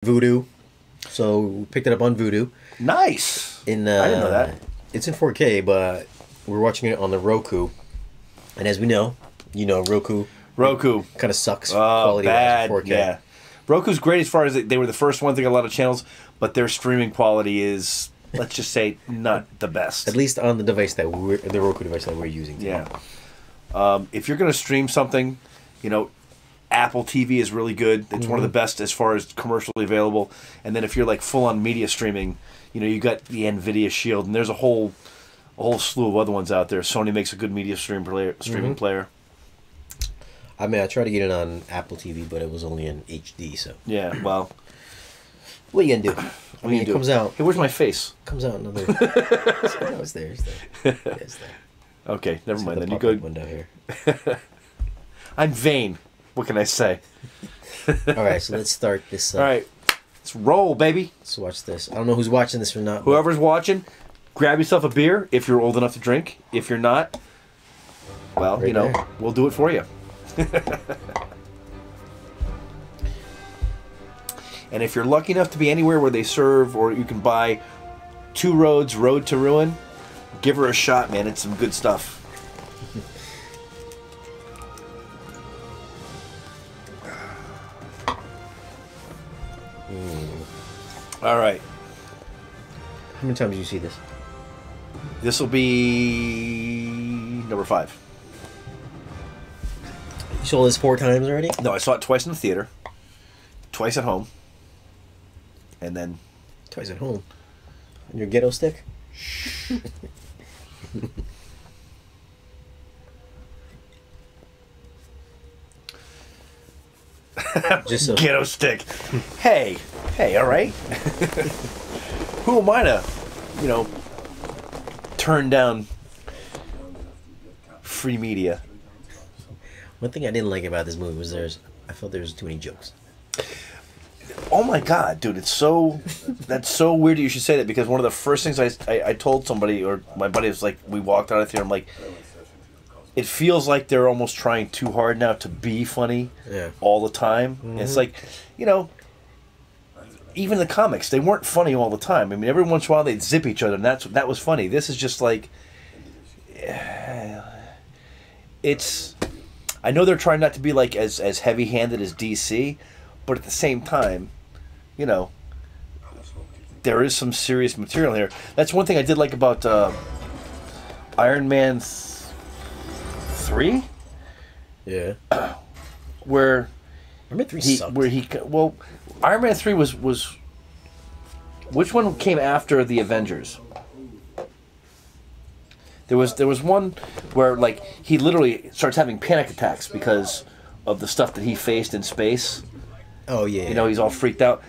Vudu. So we picked it up on Vudu. Nice. I didn't know that. It's in 4K, but we're watching it on the Roku. And as we know, Roku kind of sucks quality bad. 4K. Yeah. Roku's great as far as they were the first one to get a lot of channels, but their streaming quality is, let's just say, not the best. At least on the device the Roku device that we're using today. Yeah. If you're going to stream something, Apple TV is really good. It's one of the best as far as commercially available. And then if you're like full on media streaming, you got the Nvidia Shield, and there's a whole slew of other ones out there. Sony makes a good media streaming player. I mean, I tried to get it on Apple TV, but it was only in HD. So yeah, well, what are you gonna do? I mean, it comes out. Hey, where's my face? Comes out another. No, it's there. It's there. Yeah, it's there. Okay, never mind. The Then you go. Window here. I'm vain. What can I say? All right, so let's start this. All right, let's roll, baby. Let's watch this. I don't know who's watching this or not. Whoever's watching, grab yourself a beer if you're old enough to drink. If you're not, well, Right there. we'll do it for you. And if you're lucky enough to be anywhere where they serve, or you can buy Two Roads Road to Ruin, give her a shot, man. It's some good stuff. All right. How many times did you see this? This will be number 5. You saw this 4 times already? No, I saw it twice in the theater, twice at home, and then Twice at home. On your ghetto stick? Just so. ghetto stick. Hey, all right. Who am I to, turn down free media? One thing I didn't like about this movie was I felt there was too many jokes. Oh my god, dude, that's so weird you should say that, because one of the first things I told somebody, or my buddy, was like, we walked out of the theater, I'm like, it feels like they're almost trying too hard now to be funny all the time. It's like, even the comics, they weren't funny all the time. I mean, every once in a while they'd zip each other, and that was funny. This is just like, it's, I know they're trying not to be like as heavy-handed as DC, but at the same time, there is some serious material here. That's one thing I did like about Iron Man 3. Yeah. Where Iron Man 3 sucked. Iron Man 3 was which one came after the Avengers? There was one where like he literally starts having panic attacks because of the stuff that he faced in space. Oh yeah. He's all freaked out.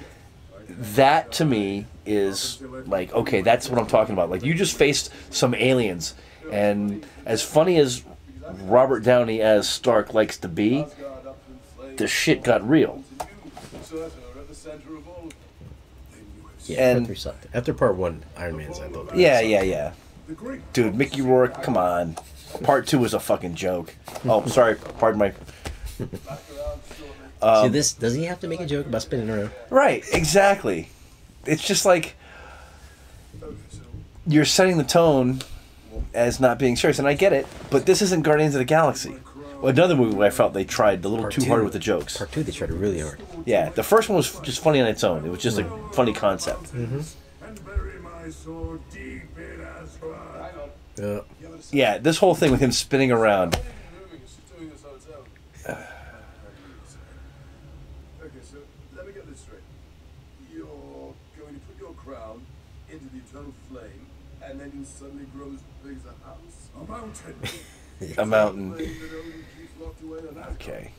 That to me is like, okay, that's what I'm talking about. Like, you just faced some aliens, and as funny as Robert Downey as Stark likes to be, the shit got real. Yeah, And part 3 sucked. After part 1, Iron Man's, I thought. Yeah. Dude, Mickey Rourke, come on. Part 2 was a fucking joke. Oh, sorry. Pardon my... See, this, does he have to make a joke about spinning around? Right, exactly. It's just like, you're setting the tone as not being serious, and I get it, but this isn't Guardians of the Galaxy. Well, another movie where I felt they tried a little too hard with the jokes. Part 2, they tried really hard. Yeah, the first one was just funny on its own. It was just a funny concept. Yeah, this whole thing with him spinning around. Okay, so let me get this straight. You're going to put your crown into the eternal flame, and then you suddenly grow as big as a house? A mountain. A mountain. Okay.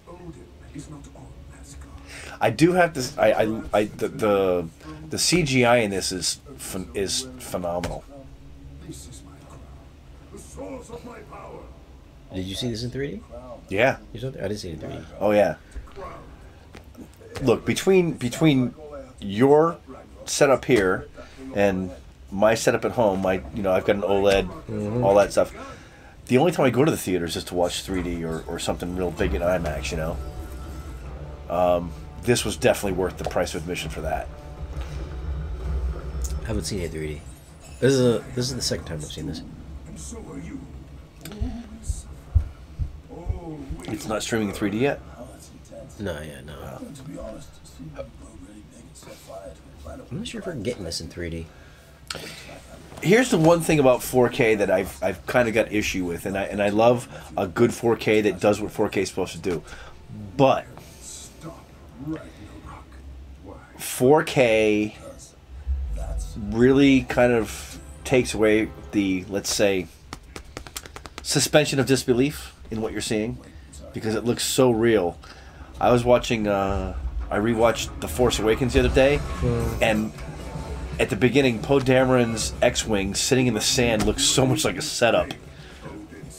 Odin is not on Asgard. I do have to. The CGI in this is phenomenal. This is my crown, the source of my power. Did you see this in 3D? Yeah. You saw it? I didn't see it in 3D. Oh yeah. Look, between your setup here and my setup at home, I've got an OLED, all that stuff. The only time I go to the theaters is to watch 3D or something real big in IMAX, this was definitely worth the price of admission for that. I haven't seen it in 3D. This is the second time I've seen this. And so are you. It's not streaming in 3D yet? Oh, that's intense. No, yeah, no. To be honest, see you grow really big and set fire to a planet. I'm not sure if we're getting this in 3D. Here's the one thing about 4K that I've kind of got issue with, and I love a good 4K that does what 4K is supposed to do. But Stop Ragnarok. Why? 4K That's really kind of takes away the, let's say, suspension of disbelief in what you're seeing, because it looks so real. I was watching, I rewatched The Force Awakens the other day, and at the beginning, Poe Dameron's X-Wing sitting in the sand looks so much like a setup.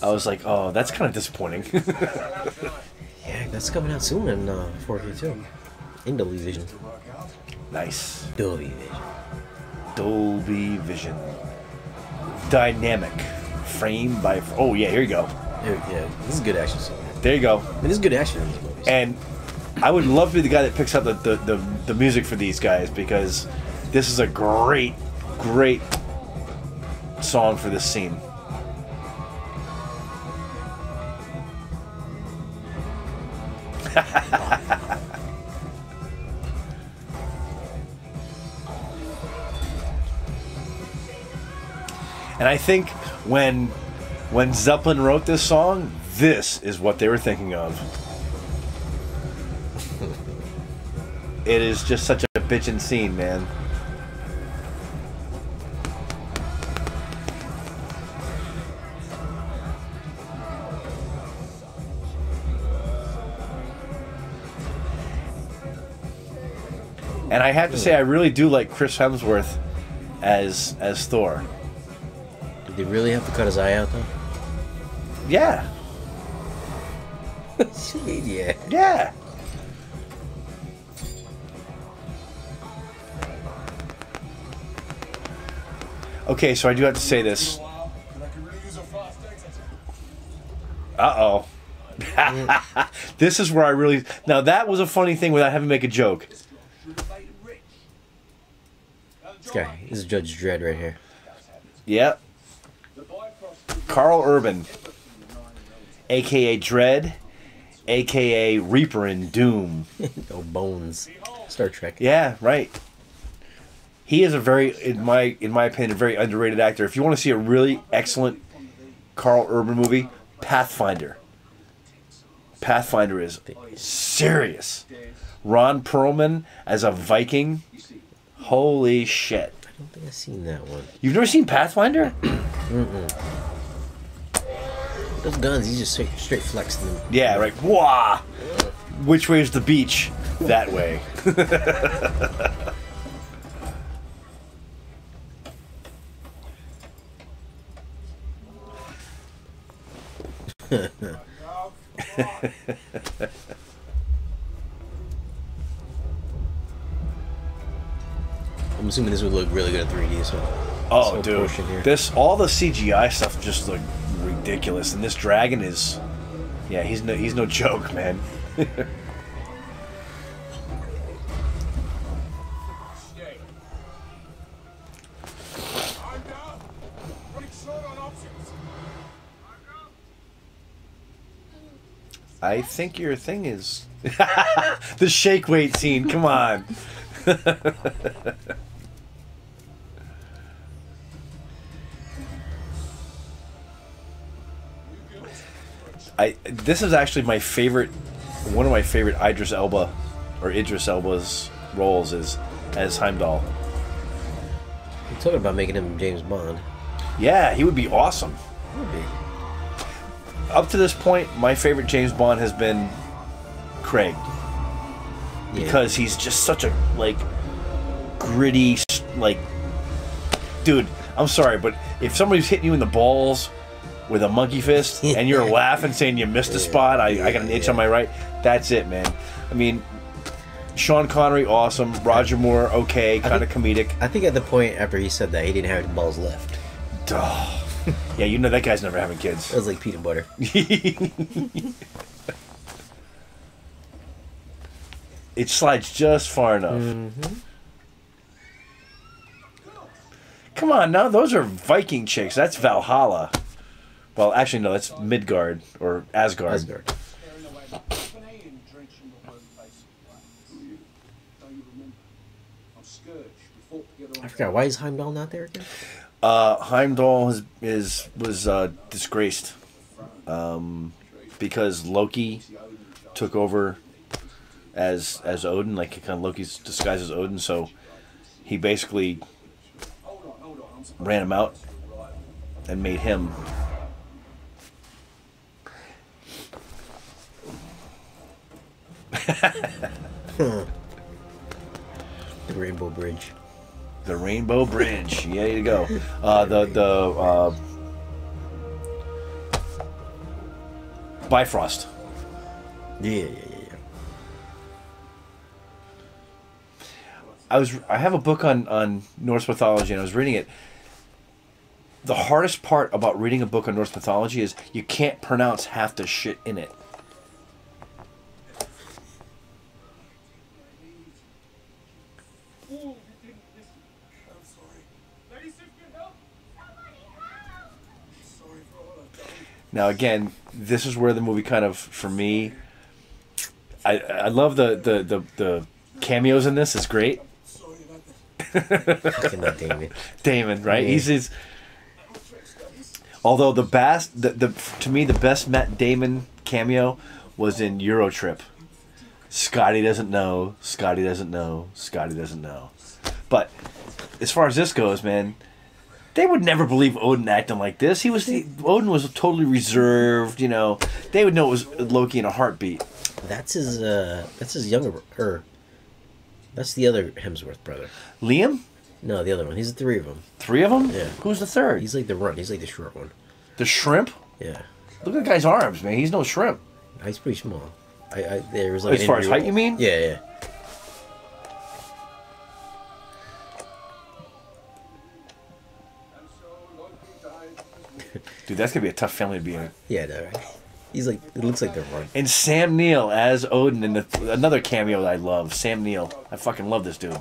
I was like, oh, that's kind of disappointing. Yeah, that's coming out soon in 4K too. In Dolby Vision. Nice. Dolby Vision. Dolby Vision. Dynamic. Frame by... Oh, yeah, here you go. Yeah, this is good action stuff. There you go. And this is good action in these movies. And I would love to be the guy that picks up the music for these guys, because this is a great, great song for this scene. And I think when Zeppelin wrote this song, this is what they were thinking of. It is just such a bitchin' scene, man. And I have to say, I really do like Chris Hemsworth as Thor. Did they really have to cut his eye out though? Yeah. Yeah. Yeah. Okay, so I do have to say this. Uh-oh. This is where I really... Now, that was a funny thing without having to make a joke. This guy, this is Judge Dredd right here. Yep. Carl Urban, a.k.a. Dredd, a.k.a. Reaper in Doom. Oh, Bones. Star Trek. Yeah, right. He is a very, in my opinion, a very underrated actor. If you want to see a really excellent Carl Urban movie, Pathfinder. Pathfinder is serious. Ron Perlman as a Viking. Holy shit. I don't think I've seen that one. You've never seen Pathfinder? Those guns, he's just straight flexing them. Yeah, right. Wah! Which way is the beach? That way. I'm assuming this would look really good in 3D. So. Oh, dude, all the CGI stuff just look ridiculous, and this dragon is, yeah, he's no joke, man. I think your thing is the shake weight scene. Come on. This is actually my favorite, one of my favorite Idris Elba's roles is as Heimdall. You're talking about making him James Bond. Yeah, he would be awesome. He would be. Up to this point, my favorite James Bond has been Craig. Because he's just such a, like, gritty, like, dude, I'm sorry, but if somebody's hitting you in the balls with a monkey fist and you're laughing saying you missed a spot, I got an itch on my right, that's it, man. I mean, Sean Connery, awesome. Roger Moore, okay, kind of comedic. I think at the point after he said that, he didn't have any balls left. Oh. Yeah, you know that guy's never having kids. It was like peanut butter. It slides just far enough. Mm-hmm. Come on, now those are Viking chicks. That's Valhalla. Well, actually, no, that's Midgard or Asgard. Asgard. I forgot, why is Heimdall not there again? Heimdall was disgraced because Loki took over as Odin, like kind of Loki's disguised as Odin, so he basically ran him out and made him. The Rainbow Bridge. The Rainbow Bridge. Yeah, you go. Bifrost. Yeah. I have a book on Norse mythology, and I was reading it. The hardest part about reading a book on Norse mythology is you can't pronounce half the shit in it. Now again, this is where the movie kind of, for me, I love the cameos in this. It's great. Damon, right? Yeah. He's although to me the best Matt Damon cameo was in Eurotrip. Scotty doesn't know. Scotty doesn't know. Scotty doesn't know. But as far as this goes, man, they would never believe Odin acting like this. Odin was totally reserved, you know. They would know it was Loki in a heartbeat. That's his younger, that's the other Hemsworth brother. Liam? No, the other one. He's the three of them. Three of them? Yeah. Who's the third? He's like the short one. The shrimp? Yeah. Look at the guy's arms, man. He's no shrimp. He's pretty small. There was like as far as height, you mean? Yeah. Dude, that's gonna be a tough family to be in. Yeah, no, right? He's like, it looks like they're one. And Sam Neill as Odin in another cameo that I love. Sam Neill. I fucking love this dude.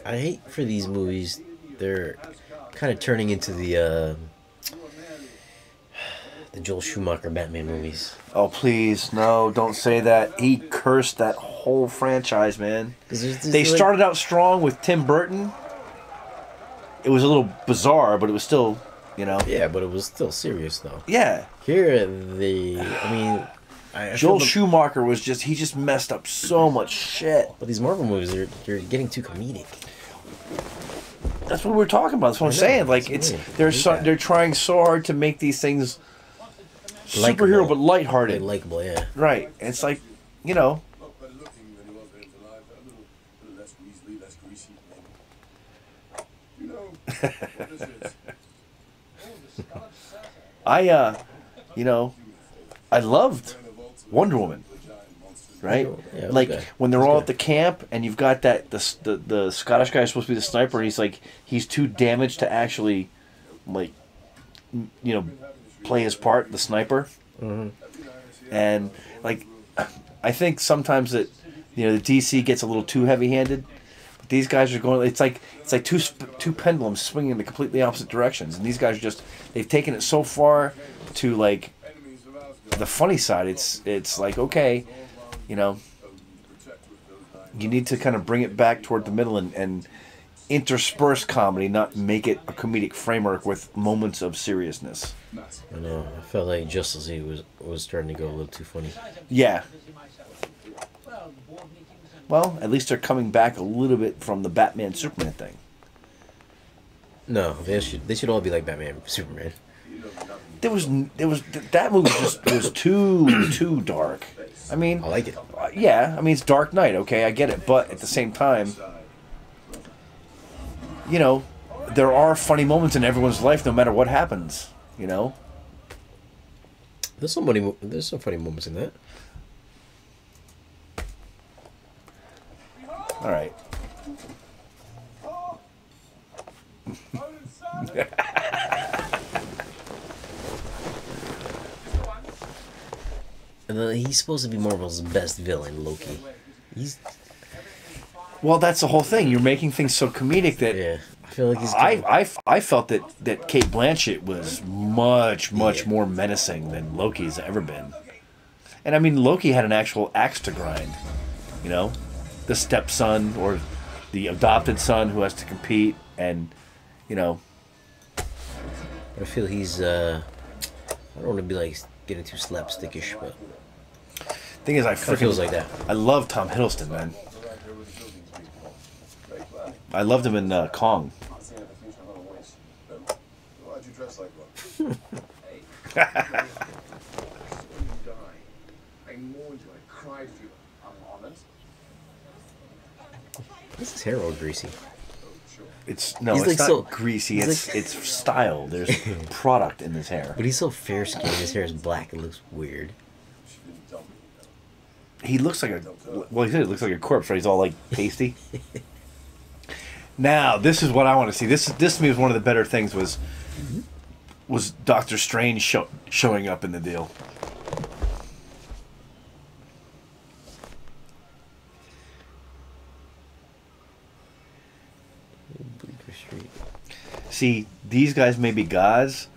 I hate for these movies, they're kind of turning into the Joel Schumacher Batman movies. Oh, please, no, don't say that. He cursed that whole franchise, man. They started out strong with Tim Burton. It was a little bizarre, but it was still, you know. Yeah, but it was still serious, though. Yeah. Here, Joel Schumacher was he just messed up so much shit. But these Marvel movies, they're getting too comedic. That's what we're talking about. That's what I'm saying. Like, they're trying so hard to make these things superhero, but lighthearted. Likeable, yeah. Right. And it's like, you know. I loved Wonder Woman, right? Yeah, like good. When they're all at the camp, and you've got the Scottish guy supposed to be the sniper, and he's too damaged to actually, like, you know, play his part, the sniper. Mm-hmm. And like, I think sometimes that, you know, the DC gets a little too heavy-handed. But these guys are going. It's like two pendulums swinging in the completely opposite directions, and these guys are they've taken it so far to like the funny side. It's like, okay, you know, you need to kind of bring it back toward the middle and intersperse comedy, not make it a comedic framework with moments of seriousness. I know. I felt like Justice League was starting to go a little too funny. Yeah. Well, at least they're coming back a little bit from the Batman Superman thing. No, they should all be like Batman Superman. That movie was too dark. I mean, I like it. Yeah, I mean, it's Dark Knight, okay, I get it, but at the same time, you know, there are funny moments in everyone's life, no matter what happens. You know, there's some funny moments in that. All right. And then he's supposed to be Marvel's best villain, Loki. He's... Well, that's the whole thing. You're making things so comedic that... Yeah. I feel like he's... I felt that Kate Blanchett was much more menacing than Loki's ever been. And I mean, Loki had an actual axe to grind. You know? The stepson or the adopted son who has to compete and, you know... I feel he's... I don't want to be like getting too slapstickish, but... Thing is, I freaking feels like that. I love Tom Hiddleston, man. I loved him in Kong. Why'd you dress like one? I mourned you, I cried for you. I'm honest. This is hair all greasy. It's He's not like so greasy. It's style. There's product in his hair. But he's so fair skinned. His hair is black. It looks weird. He looks like a... Well, he said it looks like a corpse, right? He's all, like, pasty. Now, this is what I want to see. This to me was one of the better things was Doctor Strange showing up in the deal. See, these guys may be gods,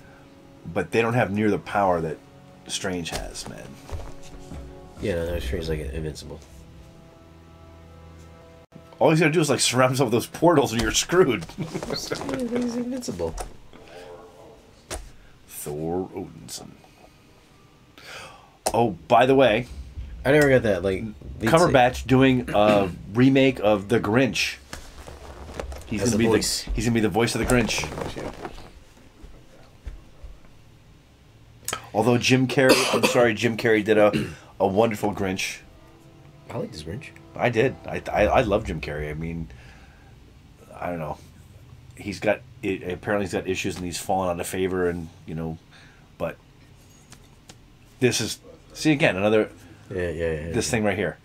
but they don't have near the power that Strange has, man. Yeah, no, Strange's like invincible. All he's got to do is like surround himself with those portals and you're screwed. He's invincible. Thor Odinson. Oh, by the way, I never got that. Like Cumberbatch doing a remake of The Grinch. He's gonna be the voice of the Grinch. Although Jim Carrey did a wonderful Grinch. I like this Grinch. I did. I love Jim Carrey. I mean, I don't know. Apparently he's got issues and he's fallen out of favor and, you know, but this is, see again, another, this thing right here.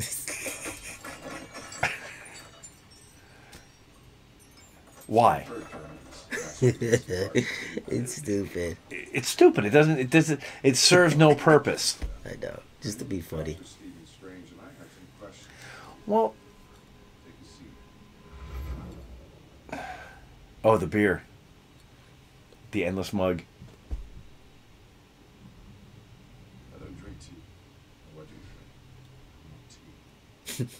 Why? It's stupid. It's stupid. It serves no purpose. I know. Just to be funny. Well, oh, the beer. The endless mug. I don't drink tea. What do you drink? Tea.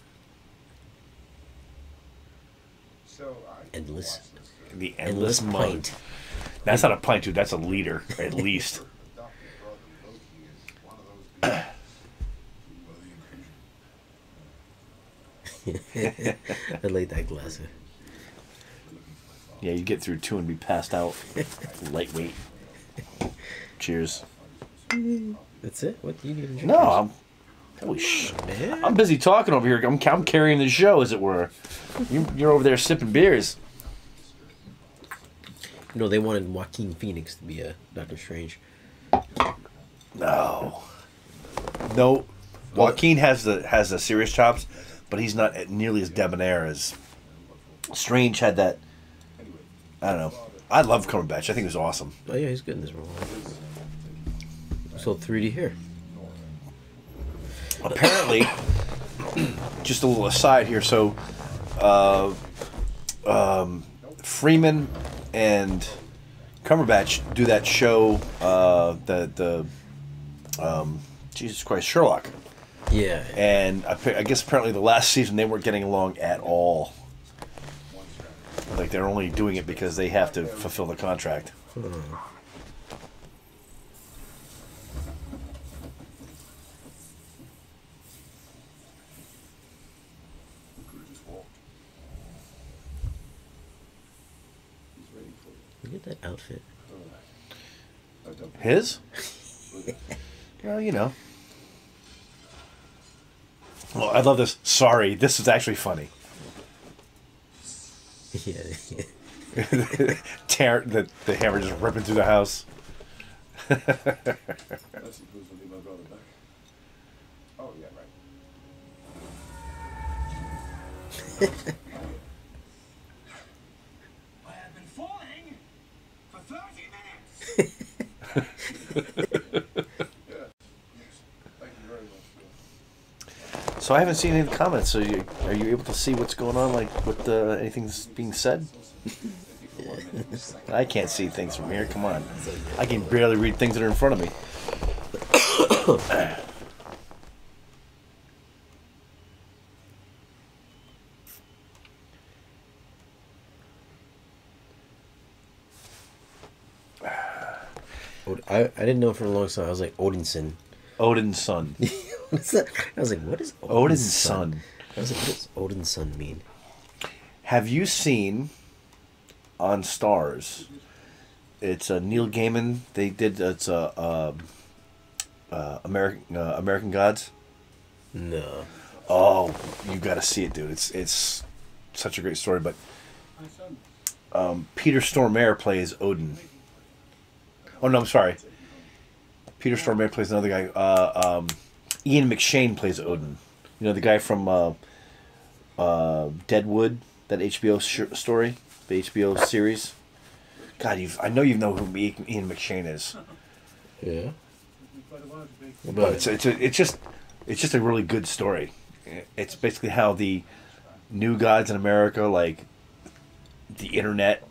So Endless. The endless mug. pint. That's not a pint, dude. That's a liter, at least. I like that glass. Yeah, you get through 2 and be passed out. Lightweight. Cheers. That's it? What do you need to drink? No, I'm busy talking over here. I'm carrying the show, as it were. You're over there sipping beers. No, they wanted Joaquin Phoenix to be a Doctor Strange. No. Joaquin has the serious chops, but he's not nearly as debonair as Strange had that. I don't know. I love Cumberbatch. I think he was awesome. Oh yeah, he's good in this role. So 3D here. Apparently, just a little aside here. So, Freeman and Cumberbatch do that show. Jesus Christ, Sherlock. Yeah. And I guess apparently the last season they weren't getting along at all. Like they're only doing it because they have to fulfill the contract. Look at that outfit. His? Well, you know. Well, I love this. Sorry, this is actually funny. Yeah. The hammer just ripping through the house. That's supposed to be my brother back. Oh yeah, right. I have been falling for 30 minutes. Yeah. Yes. Thank you very much. So I haven't seen any of the comments. So are you able to see what's going on? Like what anything's being said? I can't see things from here. Come on, I can barely read things that are in front of me. I didn't know for a long time. I was like Odinson. Odin's son. What's that? I was like, what is Odin's son? I was like, what does Odin's son mean? Have you seen on Stars? It's Neil Gaiman. They did it's American Gods. No. Oh, you got to see it, dude. It's such a great story. But Peter Stormare plays Odin. Oh no, I'm sorry. Peter Stormare plays another guy. Ian McShane plays Odin. You know the guy from Deadwood, that HBO story, the HBO series. God, I know you know who Ian McShane is. Yeah. But it's just a really good story. It's basically how the new gods in America, like the internet,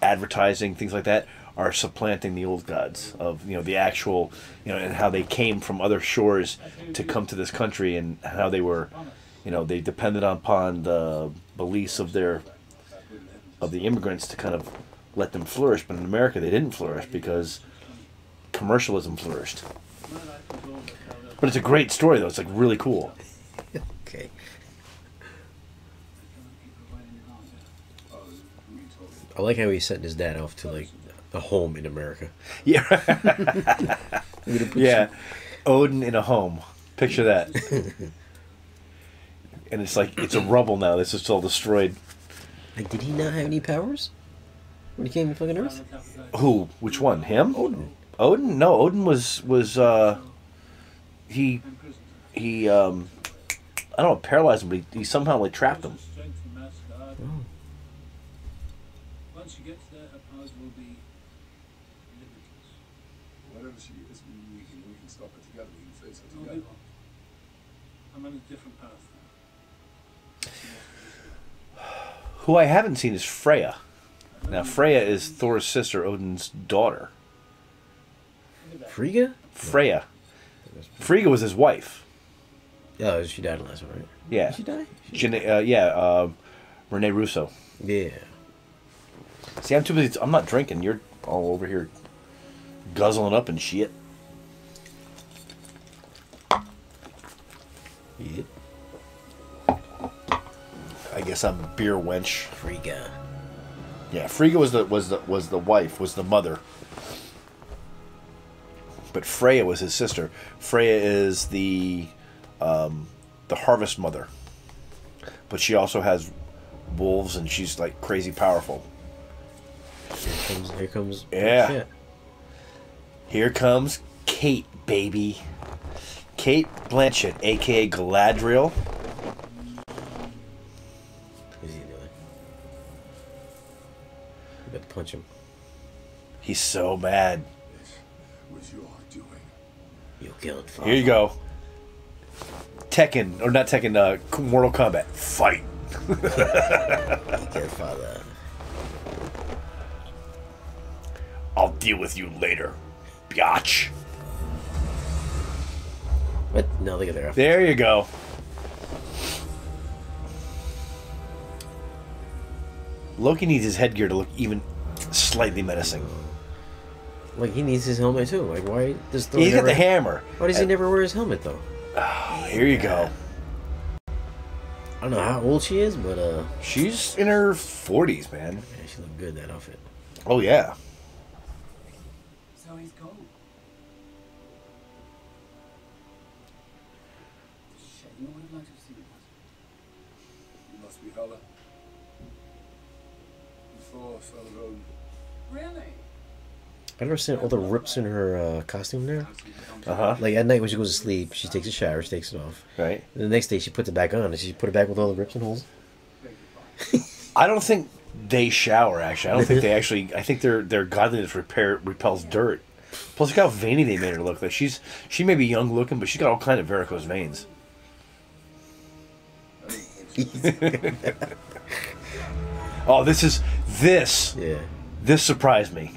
advertising, things like that, are supplanting the old gods of the actual and how they came from other shores to come to this country, and how they were they depended upon the beliefs of the immigrants to kind of let them flourish. But in America they didn't flourish because commercialism flourished. But it's a great story though. It's like really cool. Okay. I like how he sent his dad off to like a home in America. Yeah. Yeah. Odin in a home. Picture that. And it's like, it's a rubble now. This is all destroyed. Like, did he not have any powers when he came to fucking Earth? Who? Which one? Him? Odin. Odin? No, Odin was he I don't know, paralyzed him, but he somehow like trapped him. Oh. Once she gets there, her powers will be limitless. Whatever she is, we can stop her together. We can face her No, together. we won't. I'm on a different path now. Who I haven't seen is Freya. Now Freya is Thor's sister, Odin's daughter. Frigga? Freya. Frigga was his wife. Oh, she died last one, right? Yeah. Did she die? Rene Russo. Yeah. See, I'm too busy. I'm not drinking. You're all over here guzzling up and shit. Yeah. I guess I'm a beer wench. Frigga. Yeah, Frigga was the wife, was the mother. But Freya was his sister. Freya is the harvest mother. But she also has wolves, and she's like crazy powerful. Here comes. Yeah. Shit. Here comes Kate, baby. Kate Blanchett, aka Galadriel. What's he doing? You better punch him. He's so mad. What you are doing. You killed father. Here you go. Tekken, or not Tekken, Mortal Kombat. Fight. You killed father. I'll deal with you later, biatch. What? No, look at there. There you go. Loki needs his headgear to look even slightly menacing. Like, he needs his helmet too. Like, why does Thor He's got never... the hammer. Why does he never wear his helmet though? Oh, here you go. I don't know how old she is, but She's in her 40s, man. yeah, she looked good in that outfit. Oh yeah. So he's gone. Shame. I would have liked to have seen that. You must be Hela. Thor, son of Odin. Really? I don't understand all the rips in her costume there. Uh-huh. Like, at night when she goes to sleep, she takes a shower, she takes it off. Right. And the next day she puts it back on, and she put it back with all the rips and holes. I don't think they shower, actually. I don't think they actually... I think their godliness repels dirt. Plus, look how veiny they made her look. Like she may be young looking, but she's got all kind of varicose veins. Oh, this. Yeah. This surprised me.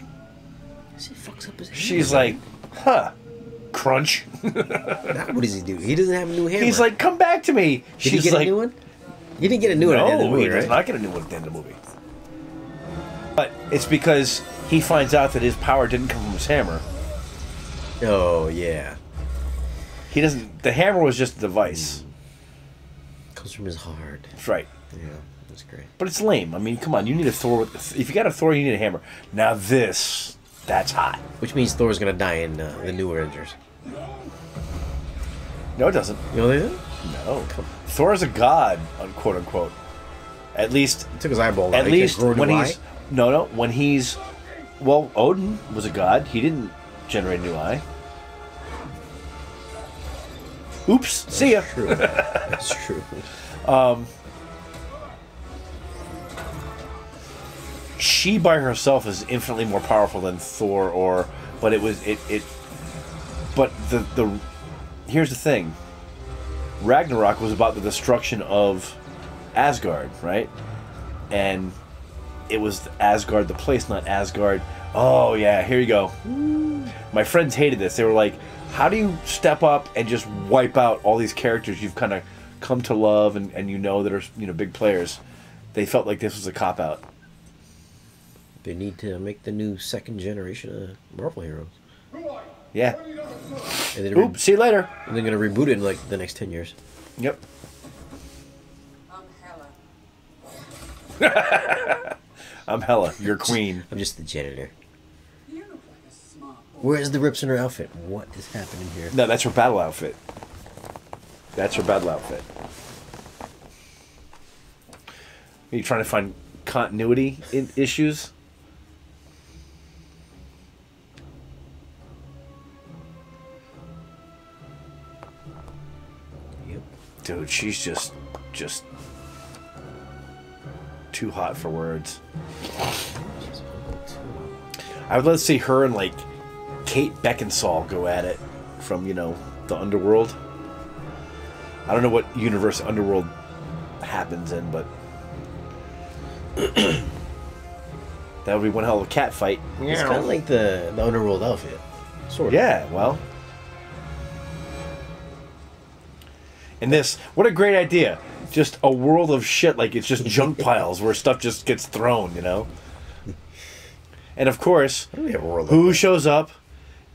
She fucks up his hammer. She's like, huh, crunch. Now what does he do? He doesn't have a new hammer. He's like, come back to me. Did She's he get like, a new one? He didn't get a new one at the end of the movie, he does right? not get a new one at the end of the movie. But it's because he finds out that his power didn't come from his hammer. Oh, yeah. He doesn't. The hammer was just a device. Comes from his heart. That's right. Yeah, that's great. But it's lame. I mean, come on. You need a Thor. If you got a Thor, you need a hammer. Now that's hot. Which means Thor's gonna die in the new Avengers. No, it doesn't. You know they did? No. Thor is a god, quote unquote. At least. He took his eyeball. At least when he's when he's. Well, Odin was a god. He didn't generate a new eye. Oops. See ya. True. That's true. She by herself is infinitely more powerful than Thor, but it was it. But the here's the thing. Ragnarok was about the destruction of Asgard, right? And it was Asgard, the place, not Asgard. Oh yeah, here you go. My friends hated this. They were like, "How do you step up and just wipe out all these characters you've kind of come to love and you know that are big players?" They felt like this was a cop out. They need to make the new second generation of Marvel heroes. Yeah. And then Oops. See you later. And they're gonna reboot it in like the next 10 years. Yep. I'm Hela. I'm Hela, your queen. I'm just the janitor. You look like a smart boy. Where's the rips in her outfit? What is happening here? No, that's her battle outfit. That's her battle outfit. Are you trying to find continuity issues? Yep. Dude, she's just too hot for words. I would love to see her and like Kate Beckinsale go at it from the underworld. I don't know what universe Underworld happens in, but that would be one hell of a cat fight. It's kind of like the Underworld outfit. Sort of. Yeah, well. And this, what a great idea. Just a world of shit, like it's just junk piles where stuff just gets thrown, And of course, who shows up?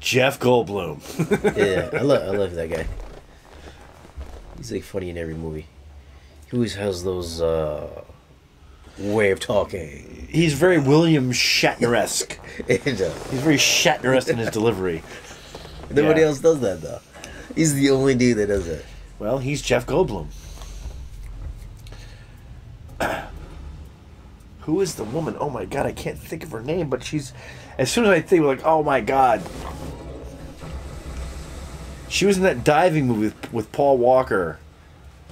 Jeff Goldblum. Yeah, I love that guy. He's like funny in every movie. He always has those way of talking. He's very William Shatner-esque. And, He's very Shatner-esque in his delivery. Nobody else does that though. He's the only dude that does it. Well, he's Jeff Goldblum. Who is the woman? Oh my god, I can't think of her name, but she's... As soon as I think, like, oh my god. She was in that diving movie with Paul Walker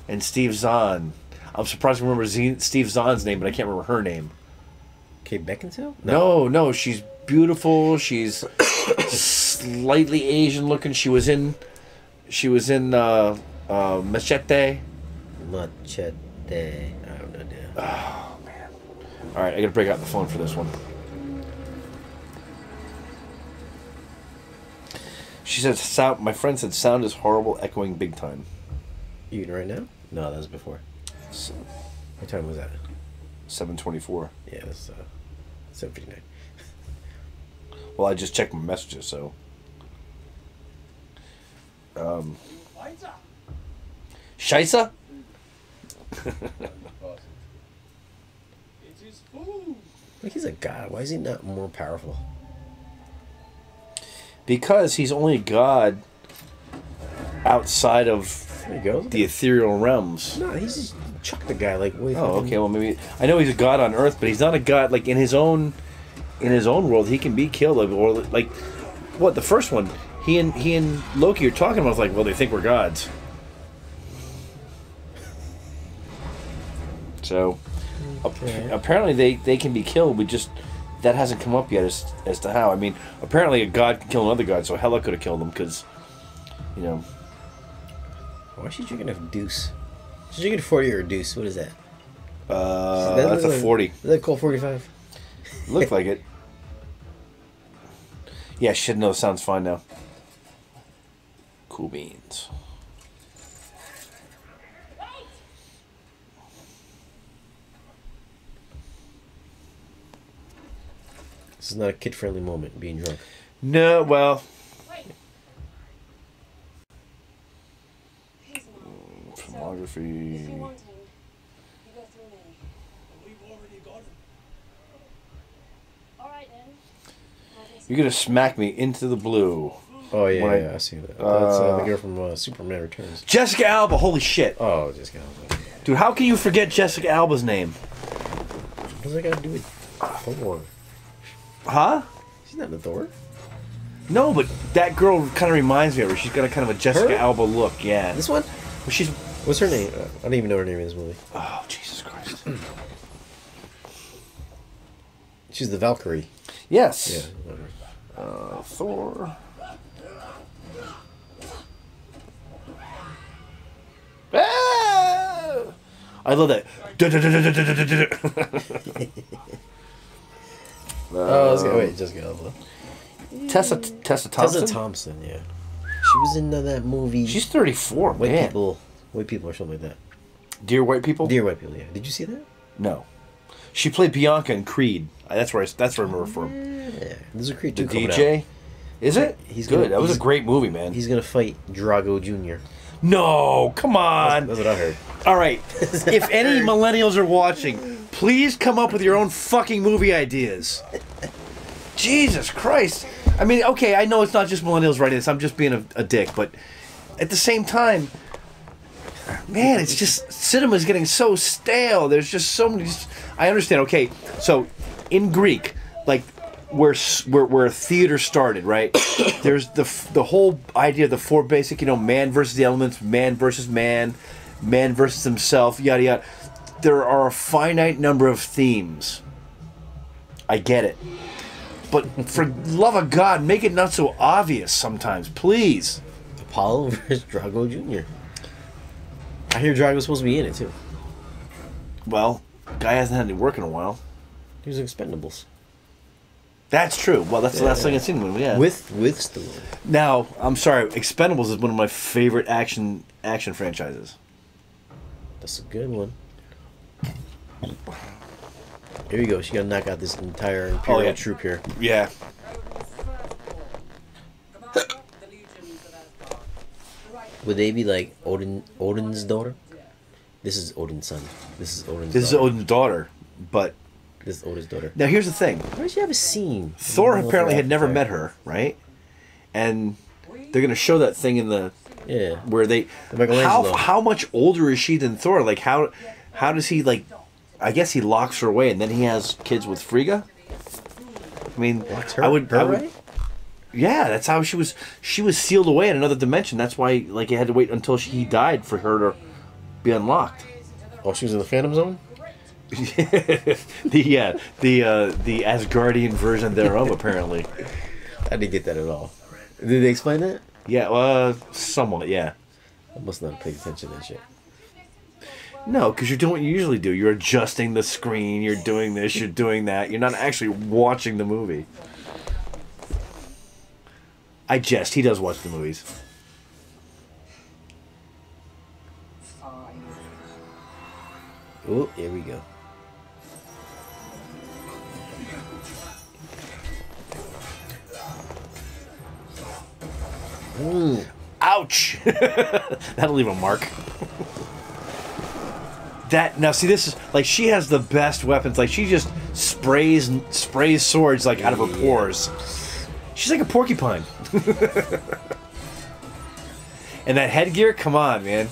and Steve Zahn. I'm surprised I remember Steve Zahn's name, but I can't remember her name. Kate Beckinsale? No, she's beautiful. She's slightly Asian looking. She was in Machete. Machete. I have no idea. Oh man! All right, I gotta break out the phone for this one. She said, "Sound." My friend said, "Sound is horrible, echoing big time." You eating right now? No, that was before. So, What time was that? 7:24. Yeah, that's 7:59. Well, I just checked my messages, so. Scheisse? It is food. Like he's a god. Why is he not more powerful? Because he's only a god outside of There you go. the ethereal realms. No, he's just chucked the guy like way. Oh, okay. Well, maybe I know he's a god on Earth, but he's not a god like in his own world. He can be killed, or like what the first one. He and Loki are talking about like, well, they think we're gods. So apparently they can be killed. We just that hasn't come up yet as to how. I mean, apparently a god can kill another god, so Hela could have killed him because, Why is she drinking a deuce? Did you get a 40 or a deuce? What is that? That's a 40. Is that called 45? Looked like it. Yeah, shit, no, sounds fine now. Cool beans. This is not a kid-friendly moment, being drunk. No, well... Filmography... If you want him, you go through me. We've already got him. Alright then. You're gonna smack me into the blue. Oh, yeah, When I see that. That's the girl from Superman Returns. Jessica Alba, holy shit. Oh, Jessica Alba. Dude, how can you forget Jessica Alba's name? What does that got to do with Thor? Huh? She's not in Thor. No, but that girl kind of reminds me of her. She's got a kind of a Jessica Her? Alba look, yeah. This one? Well, she's... What's her name? I don't even know her name in this movie. Oh, Jesus Christ. She's the Valkyrie. Yes. Yeah. Thor. Ah! I love that. Wait, Jessica Alba. Tessa Thompson. Tessa Thompson, yeah. She was in that movie. She's 34, White man. People or something like that. Dear White People? Dear White People, yeah. Did you see that? No. She played Bianca in Creed. That's where I remember from. Yeah. There's a Creed The 2 coming out. DJ? Is it? He's good. gonna- That was a he's- great movie, man. He's gonna fight Drago Jr. No, come on. That's what I heard. All right. If any millennials are watching, please come up with your own fucking movie ideas. Jesus Christ. I mean, okay, I know it's not just millennials writing this. I'm just being a dick, but at the same time, man, it's just cinema's getting so stale. There's just so many. I understand. Okay, so in Greek, like where theater started, right? There's the whole idea of the four basic, man versus the elements, man versus man versus himself, yada yada. There are a finite number of themes. I get it. But for love of God, make it not so obvious sometimes, please. Apollo versus Drago Jr. I hear Drago's supposed to be in it too. Well, guy hasn't had any work in a while. He was in Expendables. That's true. Well, that's the last thing I've seen in the movie, yeah. With Stallone. Now, I'm sorry, Expendables is one of my favorite action franchises. That's a good one. Here you go. She gotta knock out this entire Imperial troop here. Yeah. Would they be like Odin's daughter? This is Odin's son. This is Odin's This is daughter. Odin's daughter, but... This is Odin's daughter. Now, here's the thing. Why does she have a scene? Thor apparently had never met her, right? And they're going to show that thing in the... Yeah. Where they... Michelangelo. How much older is she than Thor? Like, how does he, like... I guess he locks her away, and then he has kids with Frigga? I mean, Locks her, I would... away? Yeah, that's how she was sealed away in another dimension. That's why, like, you had to wait until he died for her to be unlocked. Oh, she was in the Phantom Zone? the Asgardian version thereof, apparently. I didn't get that at all. Did they explain that? Yeah, somewhat, yeah. I must not have paid attention to that shit. No, because you're doing what you usually do. You're adjusting the screen, you're doing this, you're doing that. You're not actually watching the movie. I jest. He does watch the movies. Oh, here we go. Ouch! That'll leave a mark. Now see, this is like she has the best weapons. Like she just sprays swords like out of her pores. She's like a porcupine. And that headgear, come on, man.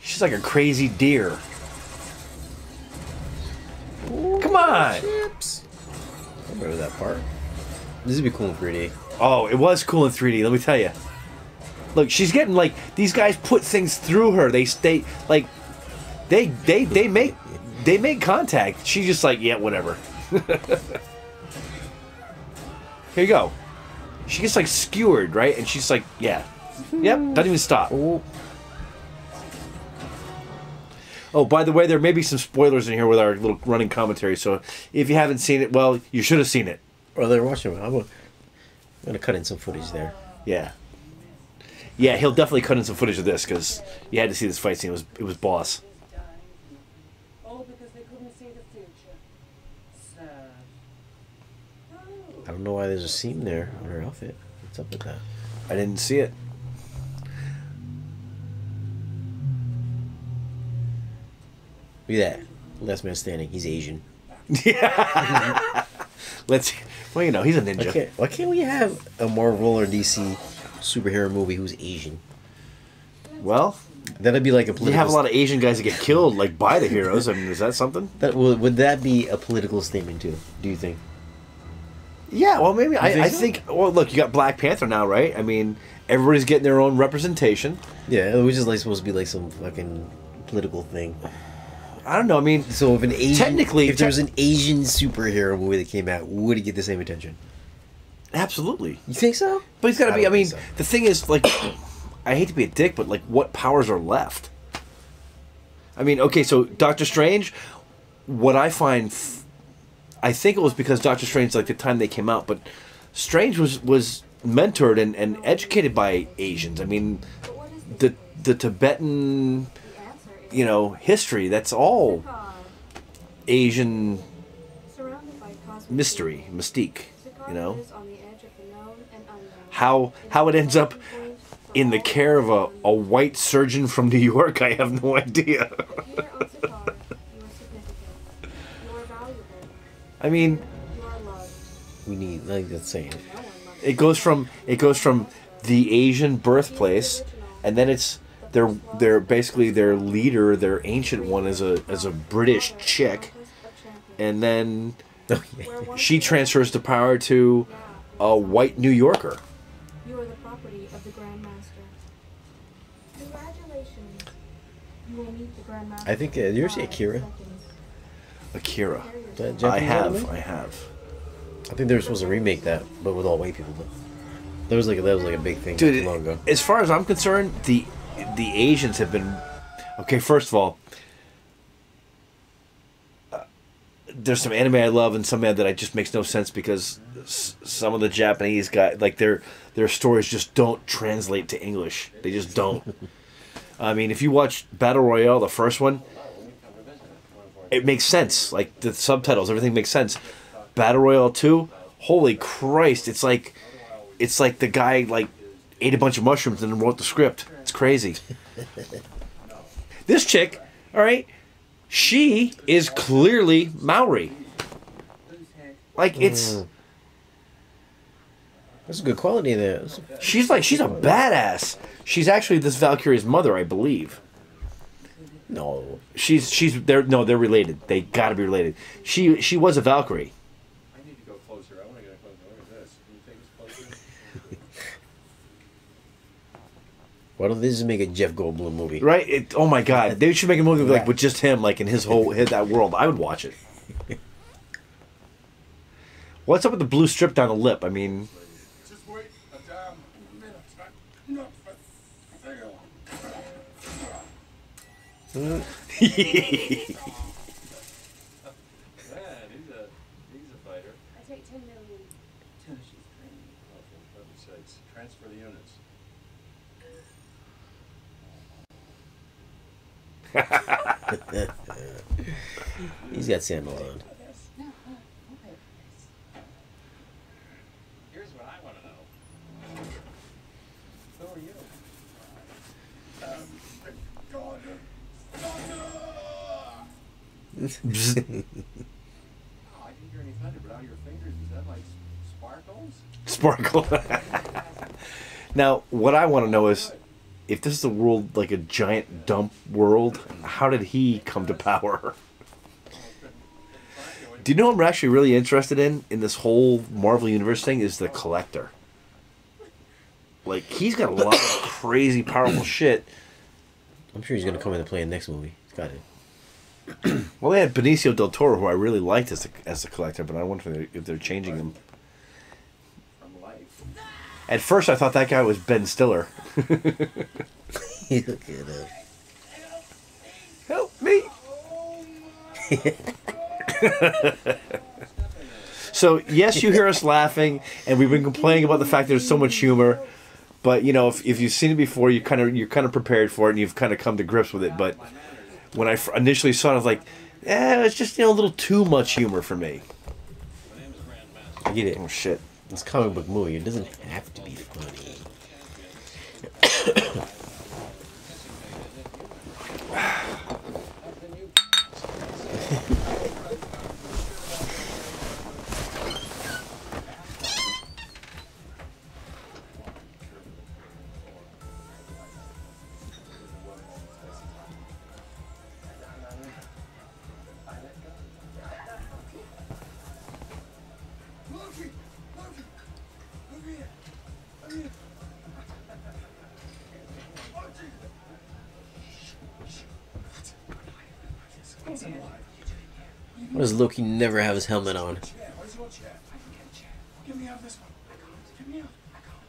She's like a crazy deer. Come on. Chips. I remember that part. This would be cool in 3D. Oh, it was cool in 3D. Let me tell you. Look, she's getting like these guys put things through her. They stay like they make contact. She's just like, yeah, whatever. Here you go. She gets like skewered, right? And she's like, yeah, yep, doesn't even stop. Oh. Oh, by the way, there may be some spoilers in here with our little running commentary. So if you haven't seen it, well, you should have seen it. Or they're watching it. I'm gonna cut in some footage there. Yeah. Yeah, he'll definitely cut in some footage of this because you had to see this fight scene. It was boss. All because they couldn't see the future. Sad. I don't know why there's a seam there on her outfit. What's up with that? I didn't see it. Look at that. Last man standing. He's Asian. Let's. Well, you know, he's a ninja. Why can't we have a Marvel or DC superhero movie who's Asian? Well, That'd be like a you political. have a lot of Asian guys that get killed, like by the heroes. I mean, is that something? Would that be a political statement too? Do you think? Yeah. Well, maybe. think I so? think. Well, look, you got Black Panther now, right? I mean, everybody's getting their own representation. Yeah, it was just like supposed to be like some fucking political thing. I don't know. I mean, So if an Asian, Technically- if there was an Asian superhero movie that came out, would it get the same attention? absolutely. You think so? But he's got to I be. I don't mean, think so. the thing is, like, I hate to be a dick, but like, what powers are left? I mean, okay, so Doctor Strange. What I find, I think it was because Doctor Strange, like the time they came out, but Strange was mentored and educated by Asians. I mean, the Tibetan, you know, history. That's all Asian mystery, mystique. You know, how it ends up in the care of a white surgeon from New York, I have no idea. I mean, We need like that's saying. it goes from the Asian birthplace, and then it's they're basically their leader, their ancient one is a British chick, and then she transfers the power to a white New Yorker. You are the property of the Grand Master. Congratulations. You will meet the Grand Master. I think you ever see Akira? Akira. That Japanese anime? I have. I think they were supposed to remake that, but with all white people. But that was like a big thing Dude, not too long ago. as far as I'm concerned, the Asians have been okay. First of all, there's some anime I love and some that just makes no sense because some of the Japanese guys, like their stories just don't translate to English. They just don't. I mean, if you watch Battle Royale, the first one, it makes sense. Like the subtitles, everything makes sense. Battle Royale 2, holy Christ! It's like the guy like ate a bunch of mushrooms and then wrote the script. It's crazy. This chick, all right, she is clearly Maori. Like it's. There's a good quality there. She's a badass. She's actually this Valkyrie's mother, I believe. No, They're related. They gotta be related. She was a Valkyrie. I need to go closer. I want to get closer. Look at this. Can you take us closer? why don't they just make a Jeff Goldblum movie? Right? Oh my god. They should make a movie like with just him, like in his that world. I would watch it. What's up with the blue strip down the lip? I mean, Just wait a damn minute. Not for sale. Man, he's a fighter. I take 10 million. Tennessee's training. Oh, for heaven's sakes. Transfer the units. He's got sandals on. Here's what I want to know. Who are you? Oh, I didn't hear any thunder, but out of your fingers, is that like sparkles? Sparkle. Now, what I want to know is, if this is a world like a giant dump world, how did he come to power? Do you know what I'm actually really interested in this whole Marvel Universe thing? Is the Collector. Like, he's got a lot of crazy, powerful shit. I'm sure he's gonna come into play in the next movie. He's got it. Well, they had Benicio del Toro, who I really liked as the Collector, but I wonder if they're changing him. From life. At first, I thought that guy was Ben Stiller. Look at him. Help me! So yes, you hear us laughing, and we've been complaining about the fact there's so much humor. But you know, if you've seen it before, you're kind of prepared for it, and you've kind of come to grips with it. But when I initially saw it, I was like, it's just a little too much humor for me. I get it. Oh shit! It's a comic book movie. It doesn't have to be funny. Loki! Loki! Over here! Over here! Why does Loki never have his helmet on? Where's your chair? I can get a chair. Get me out of this one. I can't. Get me out. I can't.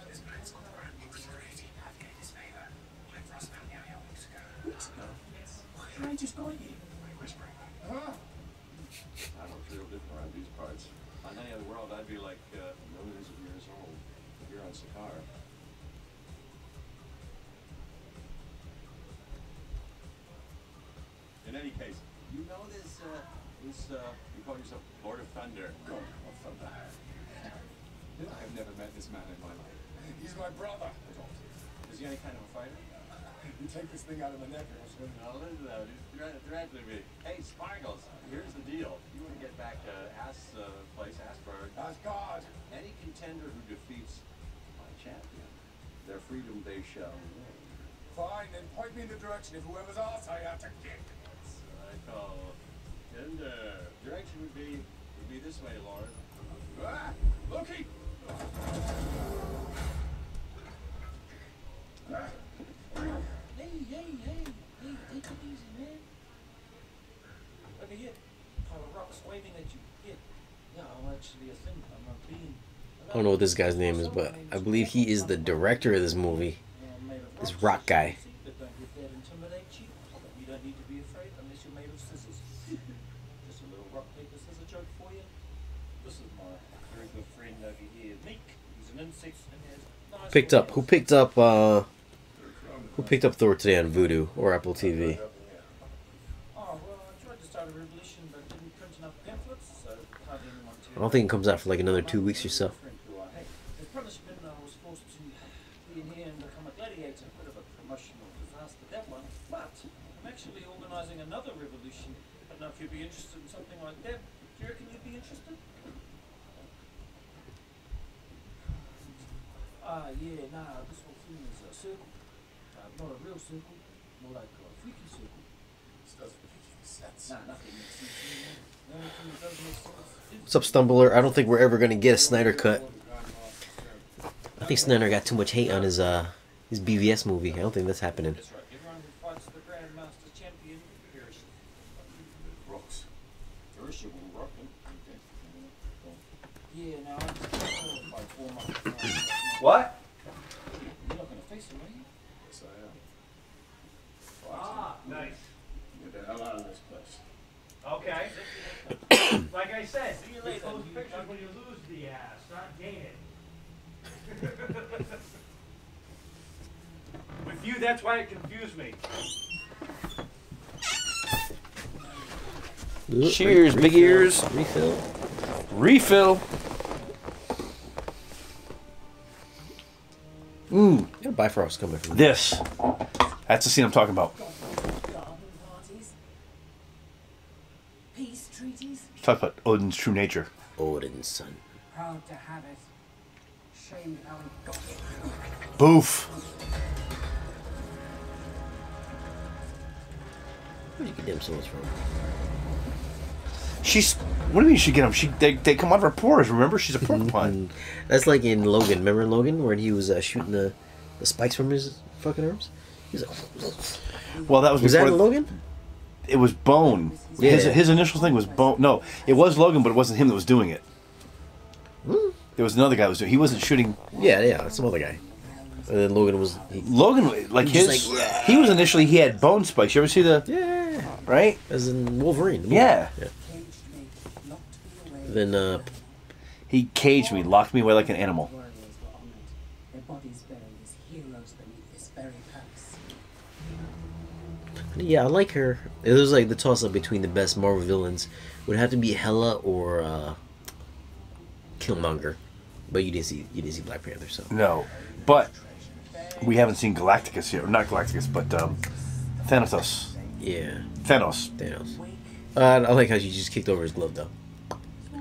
This man's got the brand new security. I've gained his favor. I first found the area weeks ago. Weeks ago? Yes. I just got you. I'm whispering. I don't feel different around these parts. On any other world, I'd be like millions of years old. Here on Sakar. In any case, you know this, you call yourself Lord of Thunder. Lord of Thunder. I've never met this man in my life. He's my brother. Is he any kind of a fighter? You take this thing out of my neck and I'll show you. No, listen though, he's threatening me. Hey, Sparkles, here's the deal. You want to get back to Asgard. Asgard. Any contender who defeats my champion, their freedom they shall win. Fine, then point me in the direction of whoever's ass I have to kick. I call tender. Direction would be this way, Lord. Ah! Loki! Hey, take it easy, man. Over here. Pile of rocks waving at you. Here. Yeah, I'm actually a thing. I'm not being. I don't know what this guy's name is, but I believe he is the director of this movie. This rock guy. But don't let that intimidate you. You don't need to be afraid unless you're made of scissors. Just a little rock, paper, scissors joke for you. This is my very good friend over here, Meek. He's an insect and has nice Picked up. little Who picked up Thor today on Vudu or Apple TV? Oh, well, I tried to start a revolution, but didn't print enough pamphlets, so hardly anyone turned I don't think it comes out for like another 2 weeks or so. As punishment, I was forced to be in here and become a gladiator. A bit of a promotional disaster, that one. But I'm actually organising another revolution. I don't know if you'd be interested in something like that. Do you reckon you'd be interested? Yeah, nah, this whole thing is a circle. Not a real circle, more like a freaky circle. This doesn't make any sense. Nah, nothing makes sense to me. The only thing that does make sense is... What's up, Stumbler? I don't think we're ever gonna get a Snyder cut. I think Snyder got too much hate on his BVS movie. I don't think that's happening. That's right. Everyone who fights the Grandmaster champion perishes. Rocks. Perishes will rock them. Yeah, now I'm just qualified for my... What? You're not gonna face him, are you? Yes, I am. Ah, nice. Get the hell out of this place. Okay. Like I said, you post pictures when you lose the ass, not gain it. With you, that's why it confused me. Cheers, big ears. Refill. Refill. Got a Bifrost coming from This. That's the scene I'm talking about. Garden parties. Peace treaties. Talk about Odin's true nature. Odin's son. Proud to have it. Shame how he got it. Boof. Where'd you get them swords from? She's. What do you mean she get them? They come out of her pores. Remember, she's a porcupine. That's like in Logan. Remember in Logan where he was shooting the spikes from his fucking arms? He was like, Well, that was was that before. in Logan? It was Bone. Yeah. His initial thing was Bone. No, it was Logan, but it wasn't him that was doing it. There was another guy that was doing. He wasn't shooting. Yeah, some other guy. And then Logan was. Logan, like He's his. like, He was initially. He had bone spikes. You ever see the? Yeah. right? As in Wolverine. The movie. Yeah. Then, He caged me, locked me away like an animal. Warriors were honored, their bodies buried as heroes beneath this very palace. yeah, I like her. It was like the toss-up between the best Marvel villains. Would have to be Hela or Killmonger. But you didn't see Black Panther, so. No, but we haven't seen Galacticus yet. Or not Galacticus, but Thanatos. Yeah. Thanos. I like how she just kicked over his glove, though.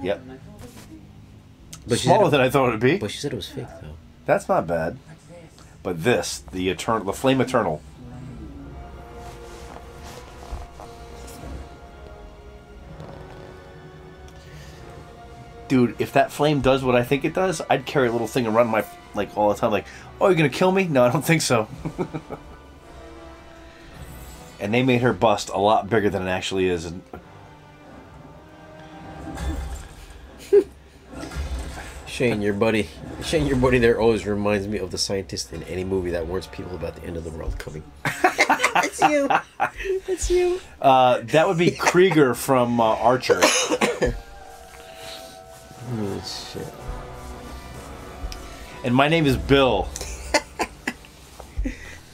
Yep. But she Smaller said than I thought it would be. But she said it was fake, though. That's not bad. But this, the Flame Eternal. Dude, if that flame does what I think it does, I'd carry a little thing around my, like, all the time. Like, oh, you're going to kill me? No, I don't think so. And they made her bust a lot bigger than it actually is. And Shane, your buddy there always reminds me of the scientist in any movie that warns people about the end of the world coming. That's you. That's you. That would be Krieger from Archer. Oh, shit. And my name is Bill.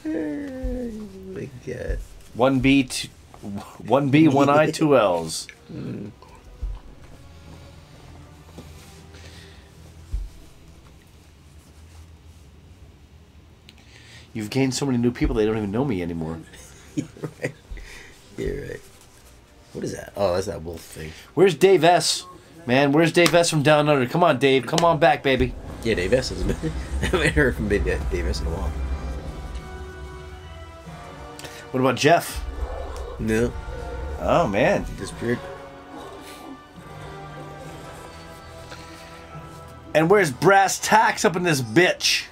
My God. 1B, 1 I, 2 L's. You've gained so many new people they don't even know me anymore. You're right. You're right. What is that? Oh, that's that wolf thing. Where's Dave S? Man, where's Dave S from Down Under? Come on, Dave. Come on back, baby. Yeah, Dave S has been. I haven't heard from Dave S in a while. What about Jeff? No. Oh, man. He disappeared. And where's Brass Tacks up in this bitch?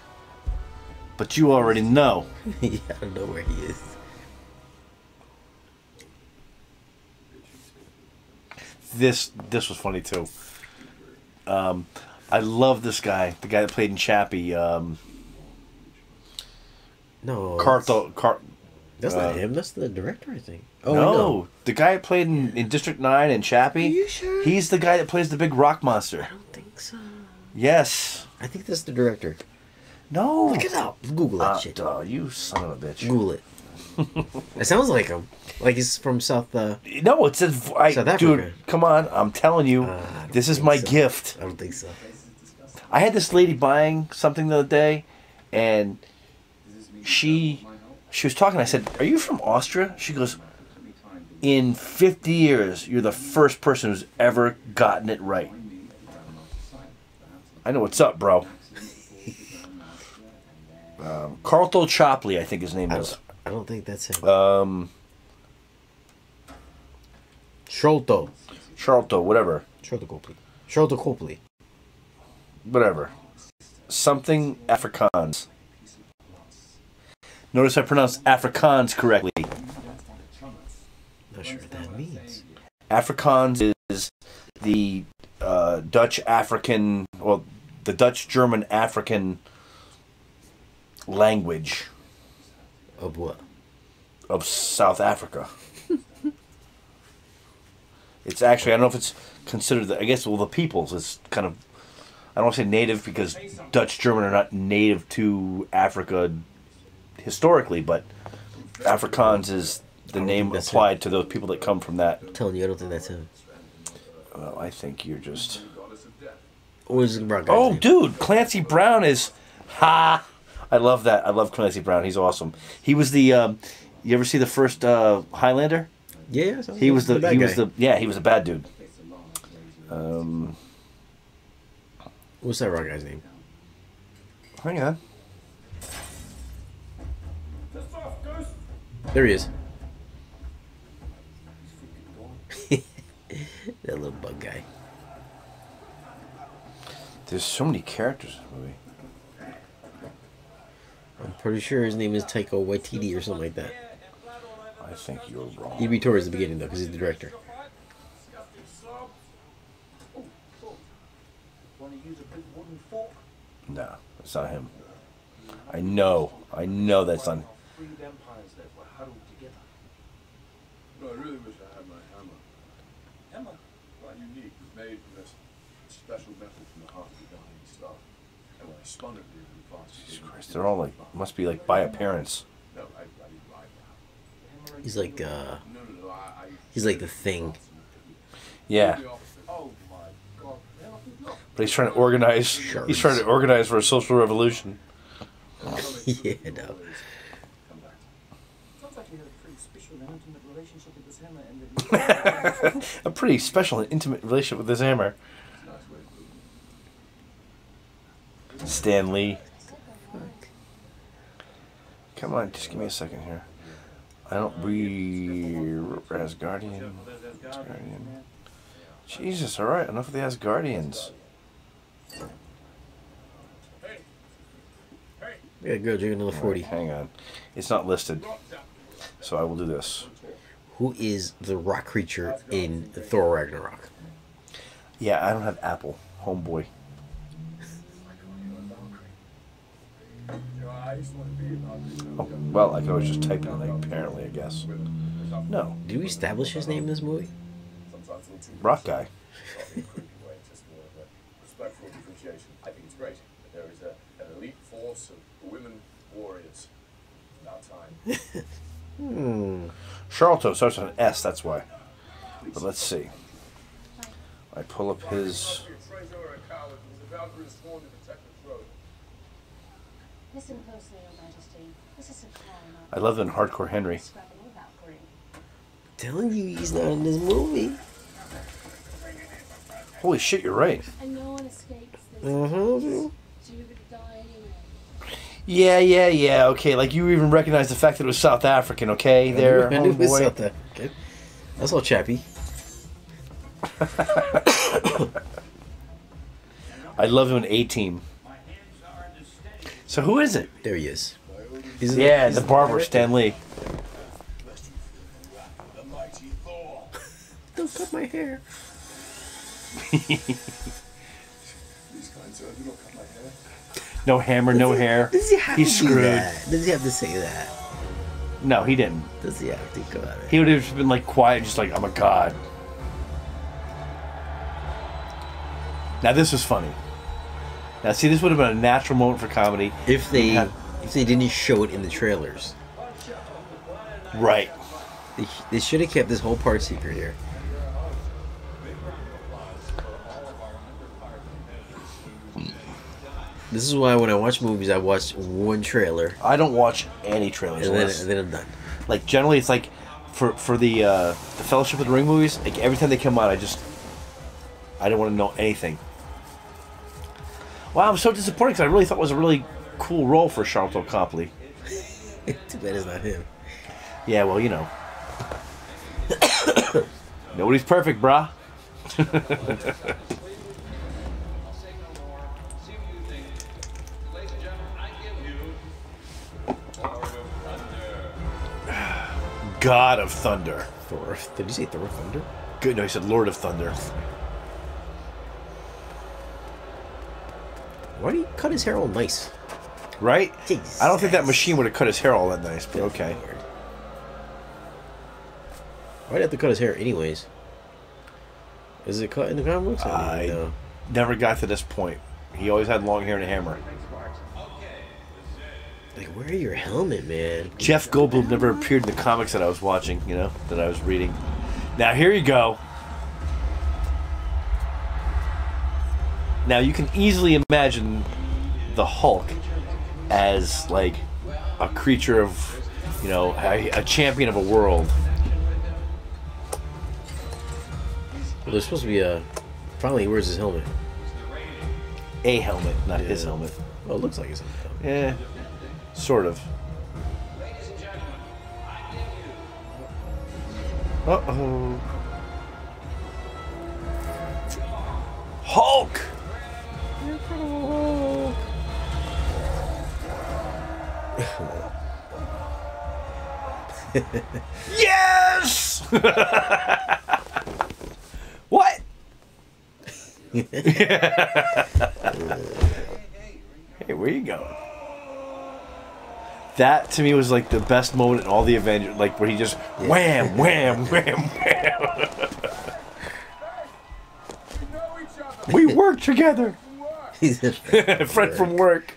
But you already know. Yeah, I don't know where he is. This was funny too. I love this guy, the guy that played in Chappie. No. That's not him. That's the director, I think. Oh no, the guy that played in District 9 and Chappie. Are you sure? He's the guy that plays the big rock monster. I don't think so. Yes. I think that's the director. No. Look it up. Google that shit. Oh, you son of a bitch. Google it. It sounds like him. Like he's from South. No, it says, South Africa. dude, come on. I'm telling you, this is my gift. I don't think so. I had this lady buying something the other day, and she was talking. I said, "Are you from Austria?" She goes, "In 50 years, you're the first person who's ever gotten it right." I know what's up, bro. Carlto Chopley, I think his name is. I don't think that's him. Charlto, whatever. Charlto Copley. Whatever. Something Afrikaans. Notice I pronounced Afrikaans correctly. Not sure what that means. Afrikaans is the Dutch African, well, the Dutch German African language. Of what? Of South Africa. It's actually, I don't know if it's considered, I guess, well, the peoples is kind of, I don't want to say native because Dutch German are not native to Africa historically, but Afrikaans is the name applied to those people that come from that. I'm telling you, I don't think that's him. Well, I think you're just... What is the brown guy's name? Dude, Clancy Brown is... Ha! I love that. I love Clancy Brown. He's awesome. He was the... you ever see the first Highlander? Yeah. He was the... bad guy. Yeah, he was the bad dude. What's that rock guy's name? Hang on. There he is. That little bug guy. There's so many characters in the movie. I'm pretty sure his name is Taika Waititi or something like that. I think you're wrong. He'd be towards the beginning, though, because he's the director. No, it's not him. I know that's not... No, I really wish I had my hammer. Hammer? Quite unique. It was made from this special metal from the heart of the dying star. And when I spun it really fast. Jesus Christ, they're all like, must be like by a parents. No, I didn't buy that. He's like, No, he's like the Thing. Yeah. Oh my God. But he's trying to organize. Sure. He's trying to organize for a social revolution. Yeah, no. Sounds like you had a pretty special and intimate relationship with this hammer and that A pretty special and intimate relationship with this hammer. Stan Lee. Come on, just give me a second here. I don't read Asgardian. Asgardian. Jesus, alright, enough of the Asgardians. Yeah, go drink another 40. Hang on. It's not listed. So I will do this. Who is the rock creature in Thor Ragnarok? Yeah, I don't have Apple. Homeboy. Oh, well, I could always just type it in, apparently, I guess. No. Did we establish his name in this movie? Rock guy. Respectful appreciation. I think it's great. There is an elite force of women warriors. Now time. Charlton starts with an S, that's why. But let's see. I pull up his... Listen closely, Your Majesty. This is a crime. I love in Hardcore Henry. Telling you he's not in this movie. Holy shit, you're right. And no one escapes this. Mm-hmm. So you're gonna die anyway. Yeah, okay. Like, you even recognize the fact that it was South African, okay? There, I knew it was homeboy. South African. That's all chappy. I love him in A-Team. So who is it? There he is. Yeah, the barber, Stan Lee. The mighty Thor. Don't cut my hair. Please, kind sir, do not cut my hair. No hammer, no hair. Does he have He's to do screwed. that? Does he have to say that? No, he didn't. Does he have to go at it? He would have just been like quiet, just like, I'm a god. Now this was funny. Now see, this would have been a natural moment for comedy. If they didn't show it in the trailers. Right. They should have kept this whole part secret here. This is why when I watch movies, I watch one trailer I don't watch any trailers. and unless- then I'm done. like generally, it's like for the Fellowship of the Ring movies. Like every time they come out, I don't want to know anything. Wow, I'm so disappointed because I really thought it was a really cool role for Charlton Copley. Too bad it's not him. Yeah, well, you know. Nobody's perfect, brah. God of Thunder. Thor. Did you say Thor Thunder? Good, no, he said Lord of Thunder. Why do you cut his hair all nice? Right? Jesus. I don't think that machine would have cut his hair all that nice, but okay. Why'd he have to cut his hair anyways? Is it cut in the comic books? I don't even know. Never got to this point. He always had long hair and a hammer. Like, wear your helmet, man. Jeff Goldblum never appeared in the comics that I was watching, you know, that I was reading. Now, here you go. Now, you can easily imagine the Hulk as, like, a creature of, you know, a champion of a world. Well, there's supposed to be a... Finally, he wears his helmet. A helmet, not his helmet. Well, it looks like his helmet. Yeah, sort of. Uh-oh. Hulk! Yes! What? Hey, where you going? That to me was like the best moment in all the Avengers, like where he just wham, wham, wham, wham. We work together. He's a Friend from work.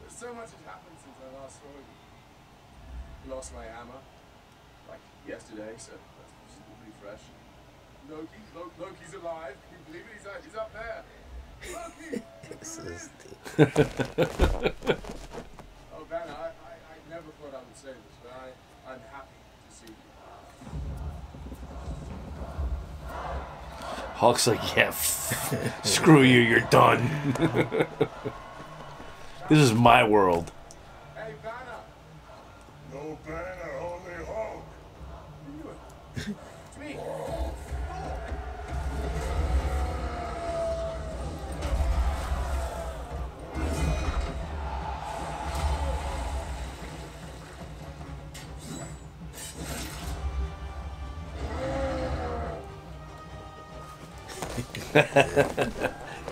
So much has happened since I last saw you. Lost my hammer, like yesterday, so that's pretty fresh. Loki's alive. Can you believe it? He's up there. Loki! Oh, Ben, I never thought I would say this, but I'm happy to see you. Hulk's like, yeah, screw you, you're done. This is my world. Hey, Banner! No Banner, only Hulk. It's me.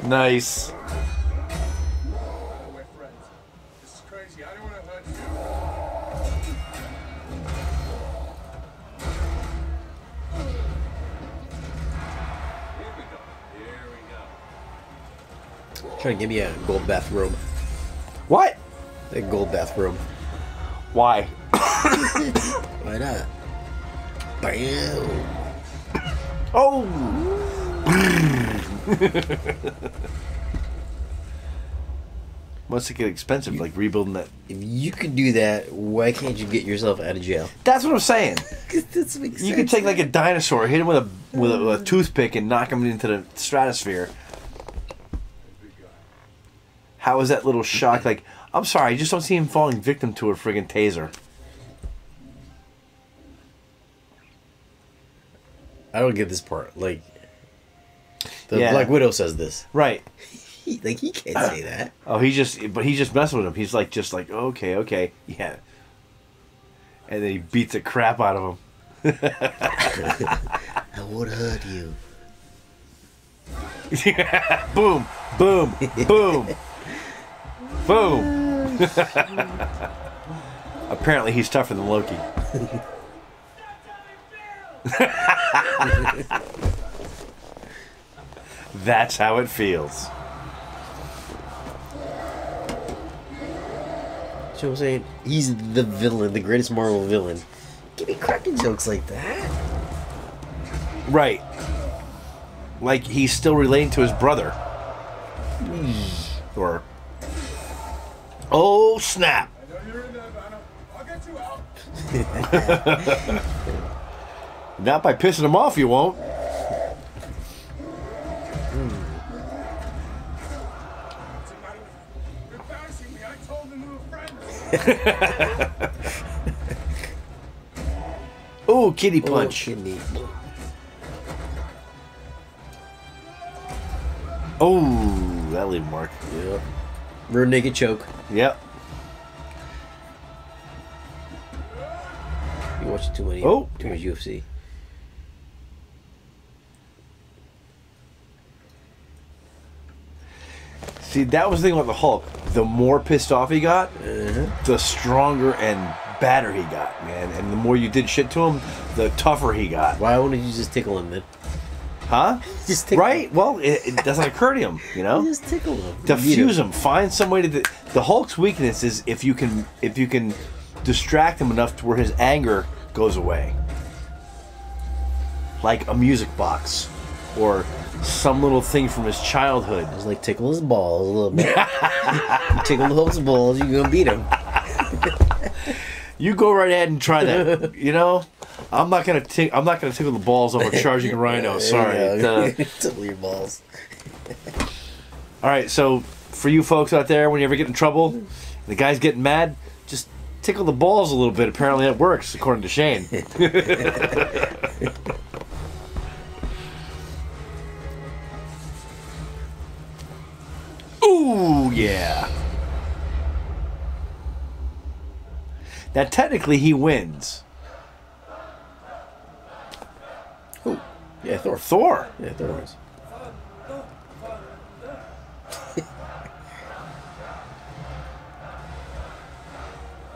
Nice. We're friends. This is crazy. I don't want to hurt you. Here we go. Trying to give me a gold bathrobe. What? A gold bathrobe. Why? Why not? Bam. Oh! Must it get expensive, like rebuilding that? If you could do that, why can't you get yourself out of jail? That's what I'm saying. This makes You sense. could take like a dinosaur, hit him with a toothpick, and knock him into the stratosphere. How is that little shock? Like, I'm sorry, I just don't see him falling victim to a friggin' taser. I don't get this part. Like, the Yeah. Black Widow says this. Right. He can't say that. Oh, he's just messing with him. He's just like, okay, yeah. And then he beats the crap out of him. I would hurt you. Boom, boom, boom, boom. Apparently, he's tougher than Loki. That's how it feels. So I'm saying he's the villain, the greatest Marvel villain. Give me cracking jokes like that. Right. Like he's still relating to his brother. Or. Oh, snap. I know you're in there, Banner. I'll get you out. Not by pissing him off, you won't. What's the matter with you? You're embarrassing me. I told them we were friends. Oh, kitty punch. Kidney. Oh, that leave a mark. Yep. Rear naked choke. Yep. You watch too much UFC. See, that was the thing about the Hulk. The more pissed off he got, the stronger and badder he got, man. And the more you did shit to him, the tougher he got. Why wouldn't you just tickle him then? Huh? Just tickle right? Well, it doesn't occur to him, you know? Just tickle him. Diffuse him. Find some way to... The Hulk's weakness is if you can distract him enough to where his anger goes away. Like a music box. Or some little thing from his childhood. Just like tickle his balls a little bit. You tickle the Hulk's balls, you're gonna beat him. You go right ahead and try that. You know, I'm not gonna tickle the balls of a charging rhino. Sorry. Tickle your balls. All right. So for you folks out there, when you ever get in trouble, and the guy's getting mad, just tickle the balls a little bit. Apparently that works, according to Shane. Ooh, yeah. Now, technically, he wins. Yeah, Thor. Thor. Yeah, Thor was.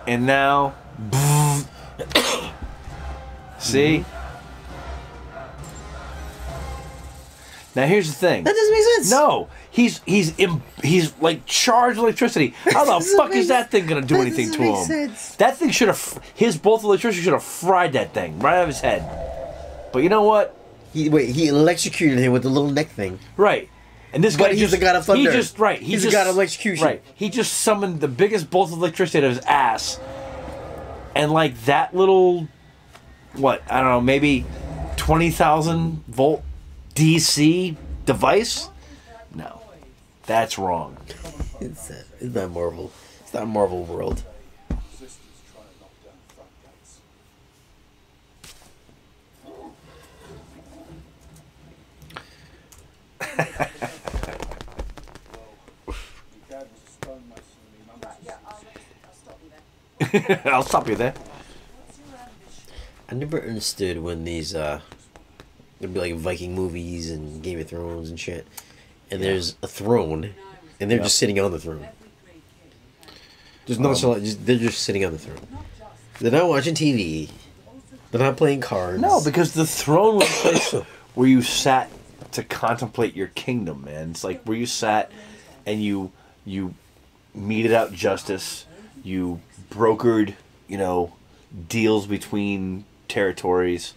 And now, see? Now here's the thing. That doesn't make sense. No, he's like charged with electricity. How the fuck is that thing gonna do anything to him? Sense. That thing should have his bolt of electricity should have fried that thing right out of his head. But you know what? He electrocuted him with the little neck thing. Right. And this guy But he's the god of thunder. He's the god of execution. Right. He just summoned the biggest bolt of electricity out of his ass. And like that little, what, I don't know, maybe 20,000 volt DC device? No. That's wrong. It's not Marvel. It's not Marvel world. Resistance trying to knock down the front gates. Well, your dad was a stonemason and he mum was a I'll stop you there. I'll stop you there. What's your ambition? I never understood when these there'd be like Viking movies and Game of Thrones and shit, and there's a throne, and they're just sitting on the throne. There's no they're just sitting on the throne. They're not watching TV. They're not playing cards. No, because the throne was a place where you sat to contemplate your kingdom, man. It's like where you sat and you meted out justice. You brokered, deals between territories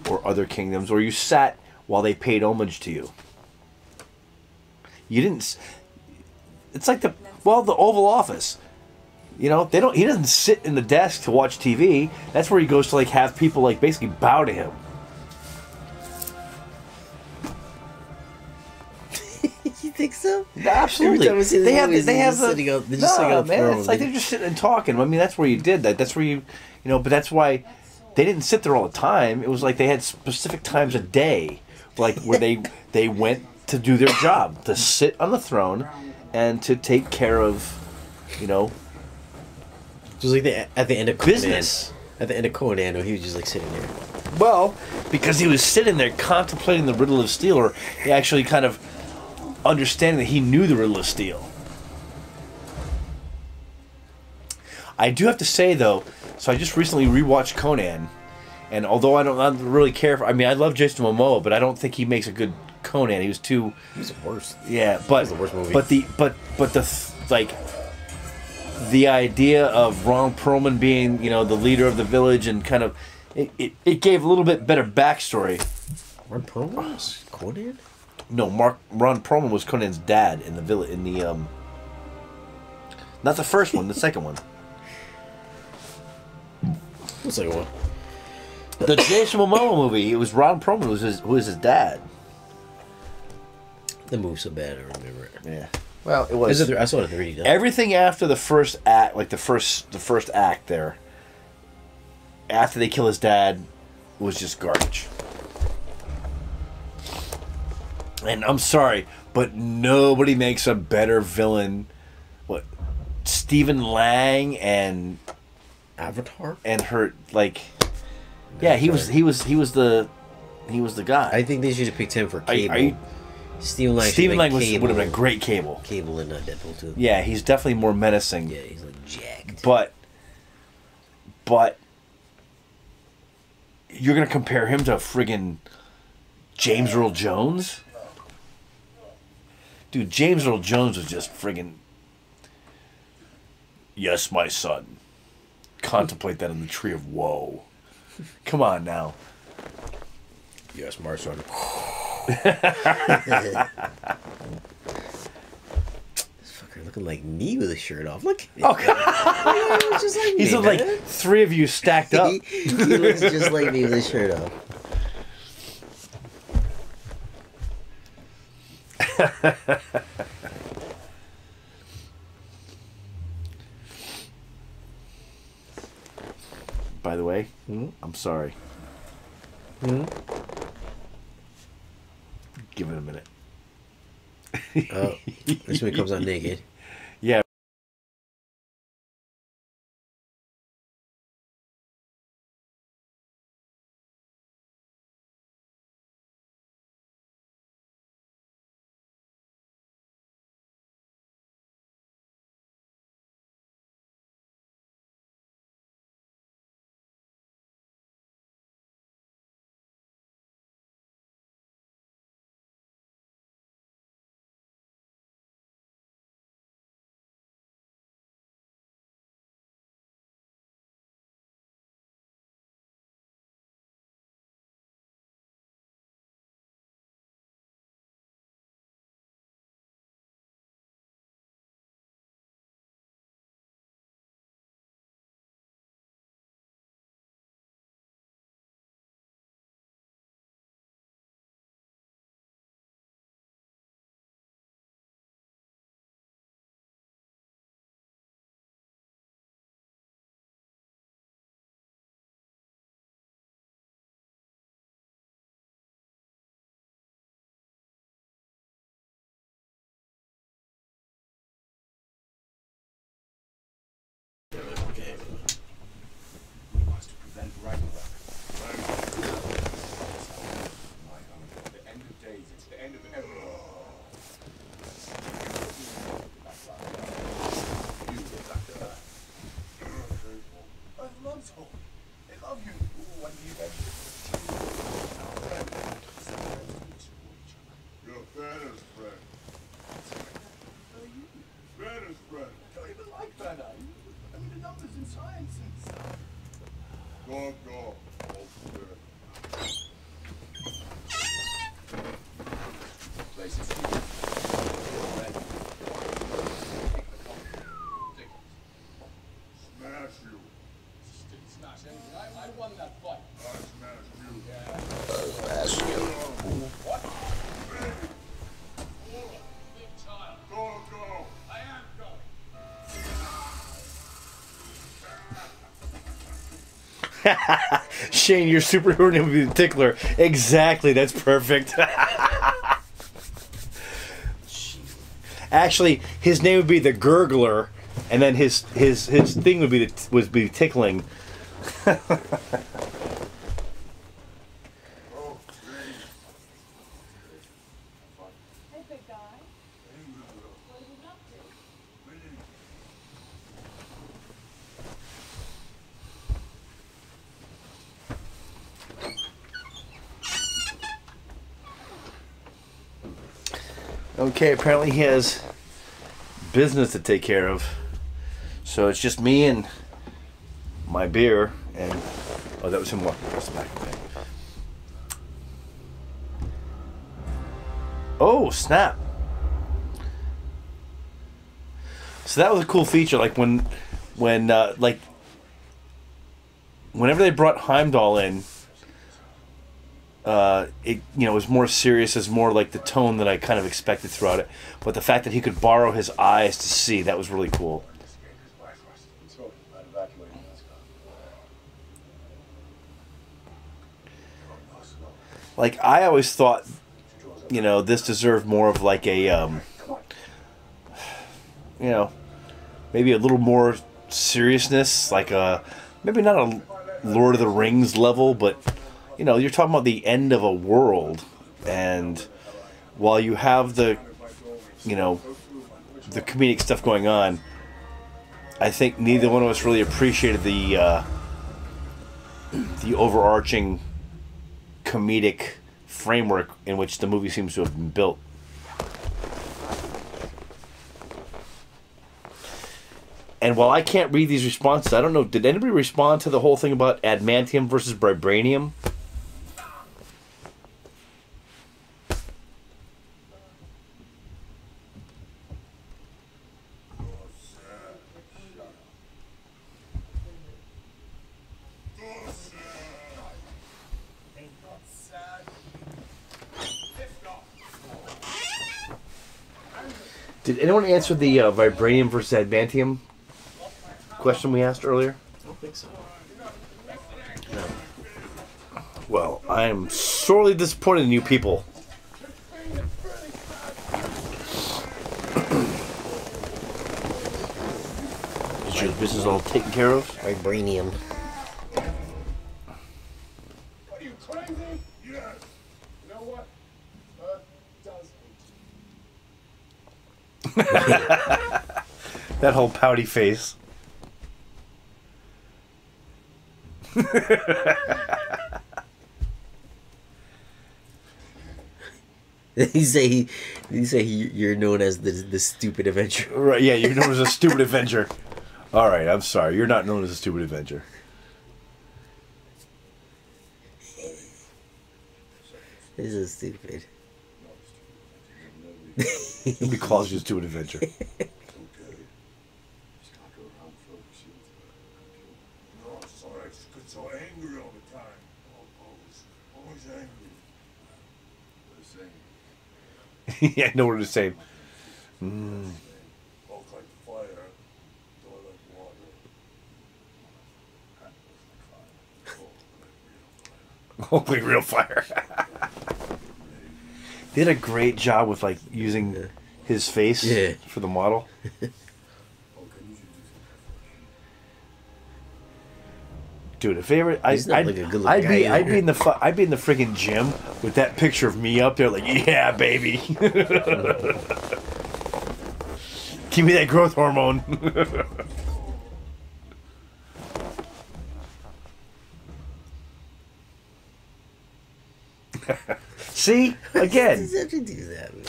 or other kingdoms, or you sat while they paid homage to you. You didn't. It's like the Oval Office. He doesn't sit in the desk to watch TV. That's where he goes to like have people like basically bow to him. You think so? Absolutely. Every time I see this movie, they're just sitting on the throne. It's like they're just sitting and talking. I mean, that's where you did that. That's where but that's why they didn't sit there all the time. It was like they had specific times a day, like where they went to do their job, to sit on the throne and to take care of, Just like at the end of Conan. business. At the end of Conan, he was just like sitting there. Well, because he was sitting there contemplating the riddle of steel, or he actually kind of understanding that he knew the riddle of steel. I do have to say though, so I just recently rewatched Conan, and although I don't really care for, I mean, I love Jason Momoa, but I don't think he makes a good Conan. He was too. He's the worst. Yeah, but He's the worst movie. But the idea of Ron Perlman being, the leader of the village and kind of, it gave a little bit better backstory. Ron Perlman was Conan? No, Ron Perlman was Conan's dad in the village, not the first one, the second one. The second one. The Jason Momoa movie, it was Ron Perlman who was his dad. The movie's so bad, I don't remember it. Yeah. Well, it was. I saw it in 3D. Everything after the first act, like the first act there, after they kill his dad, was just garbage. And I'm sorry, but nobody makes a better villain. What? Stephen Lang and Avatar? And her yeah, he was the guy. I think they should have picked him for Cable. Stephen Lang would have been a great Cable. Cable in Deadpool too. Yeah, he's definitely more menacing. Yeah, he's like jacked. But you're gonna compare him to friggin' James Earl Jones? Dude, James Earl Jones was just friggin'. Yes, my son. Contemplate that in the tree of woe. Come on now. Yes, my son. This fucker looking like me with his shirt off. Look. Oh, God. Just like He's me, like man. three of you stacked up. He looks just like me with his shirt off. By the way, I'm sorry. Give it a minute. Oh, this one comes out naked. Yeah. Shane, your superhero name would be the Tickler. Exactly, that's perfect. Actually, his name would be the Gurgler, and then his thing would be tickling. Okay, apparently he has business to take care of. So it's just me and my beer and... Oh, that was him walking across the back. Okay. Oh, snap. So that was a cool feature. Like when like... Whenever they brought Heimdall in... it was more serious, as more like the tone that I kind of expected throughout it. But the fact that he could borrow his eyes to see, that was really cool. Like, I always thought, this deserved more of like a, maybe a little more seriousness, like maybe not a Lord of the Rings level, but you're talking about the end of a world, and while you have the comedic stuff going on, I think neither one of us really appreciated the overarching comedic framework in which the movie seems to have been built. And while I can't read these responses, I don't know, did anybody respond to the whole thing about adamantium versus vibranium? Did anyone answer the vibranium versus adamantium question we asked earlier? I don't think so. No. Well, I am sorely disappointed in you people. Is your business all taken care of? Vibranium. Are you crazy? Yes. You know what? Does That whole pouty face. Did he say you're known as the stupid Avenger? Right, yeah, you're known as a stupid Avenger. Alright, I'm sorry. You're not known as a stupid Avenger. This is stupid. Nobody calls you a stupid Avenger. so angry all the time. Always angry. Yeah, I know what it's saying. Walk like fire, door like water. Oh, like real fire. They did a great job with like using his face for the model. Dude, if ever I'd be in the friggin' gym with that picture of me up there, like, yeah, baby. Give me that growth hormone. See, again. He doesn't have to do that, man.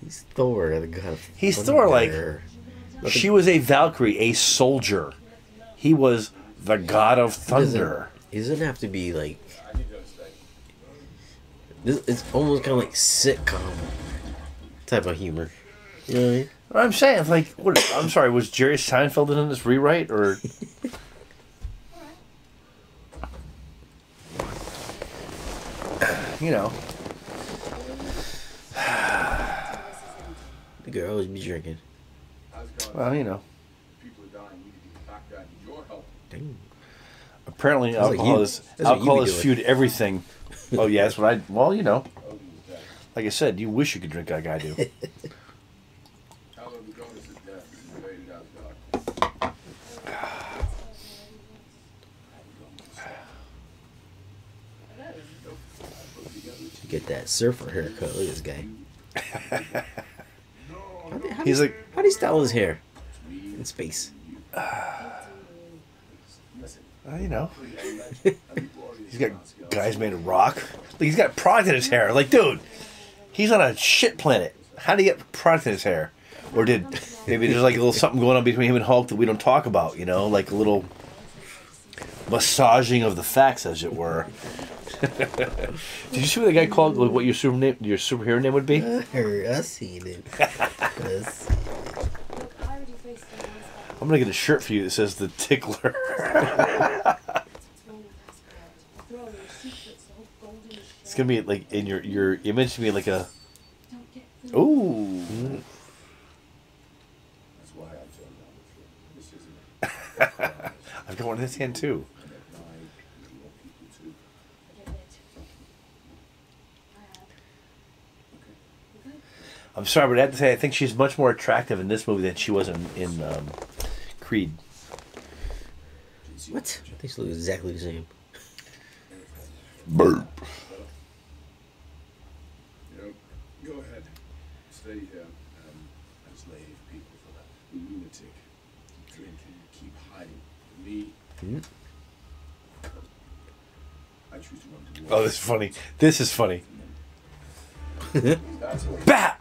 He's Thor, the god. He's Thor, like, she was a Valkyrie, a soldier. He was the god of thunder. He doesn't have to be like. It's almost kind of like sitcom type of humor. You know what I mean? I'm saying, like, what? I'm sorry. Was Jerry Seinfeld in this rewrite, or? You know. The girl always be drinking. Well, you know. People are dying. We need to get back there. I need your help. Dang. Apparently, That's alcohol like is that's what you be alcohol has doing. fueled everything. Oh yeah, that's what I. Well, you know, like I said, you wish you could drink like I do. However, Jonas' death is invaded Asgard. Get that surfer haircut. Look at this guy. He's like, How'd he style his hair in space? you know, he's got guys made of rock. Like, he's got product in his hair. Like, dude, he's on a shit planet. How do you get product in his hair? Or did maybe there's like a little something going on between him and Hulk that we don't talk about? You know, like a little massaging of the facts, as it were. Did you see what the guy called? Like, what your superhero name would be? I seen it. I'm gonna get a shirt for you that says the Tickler. It's gonna be like in your image to be like a. Ooh. That's why I turned down the film. This isn't I've got one in this hand too. I'm sorry, but I have to say I think she's much more attractive in this movie than she was in Creed. What? They look exactly the same. Burp. You know, go ahead. Stay here. Enslave people for that lunatic. Keep drinking, keep hiding. For me, I choose to run to war. Oh, this is funny. This is funny. That's what Bap!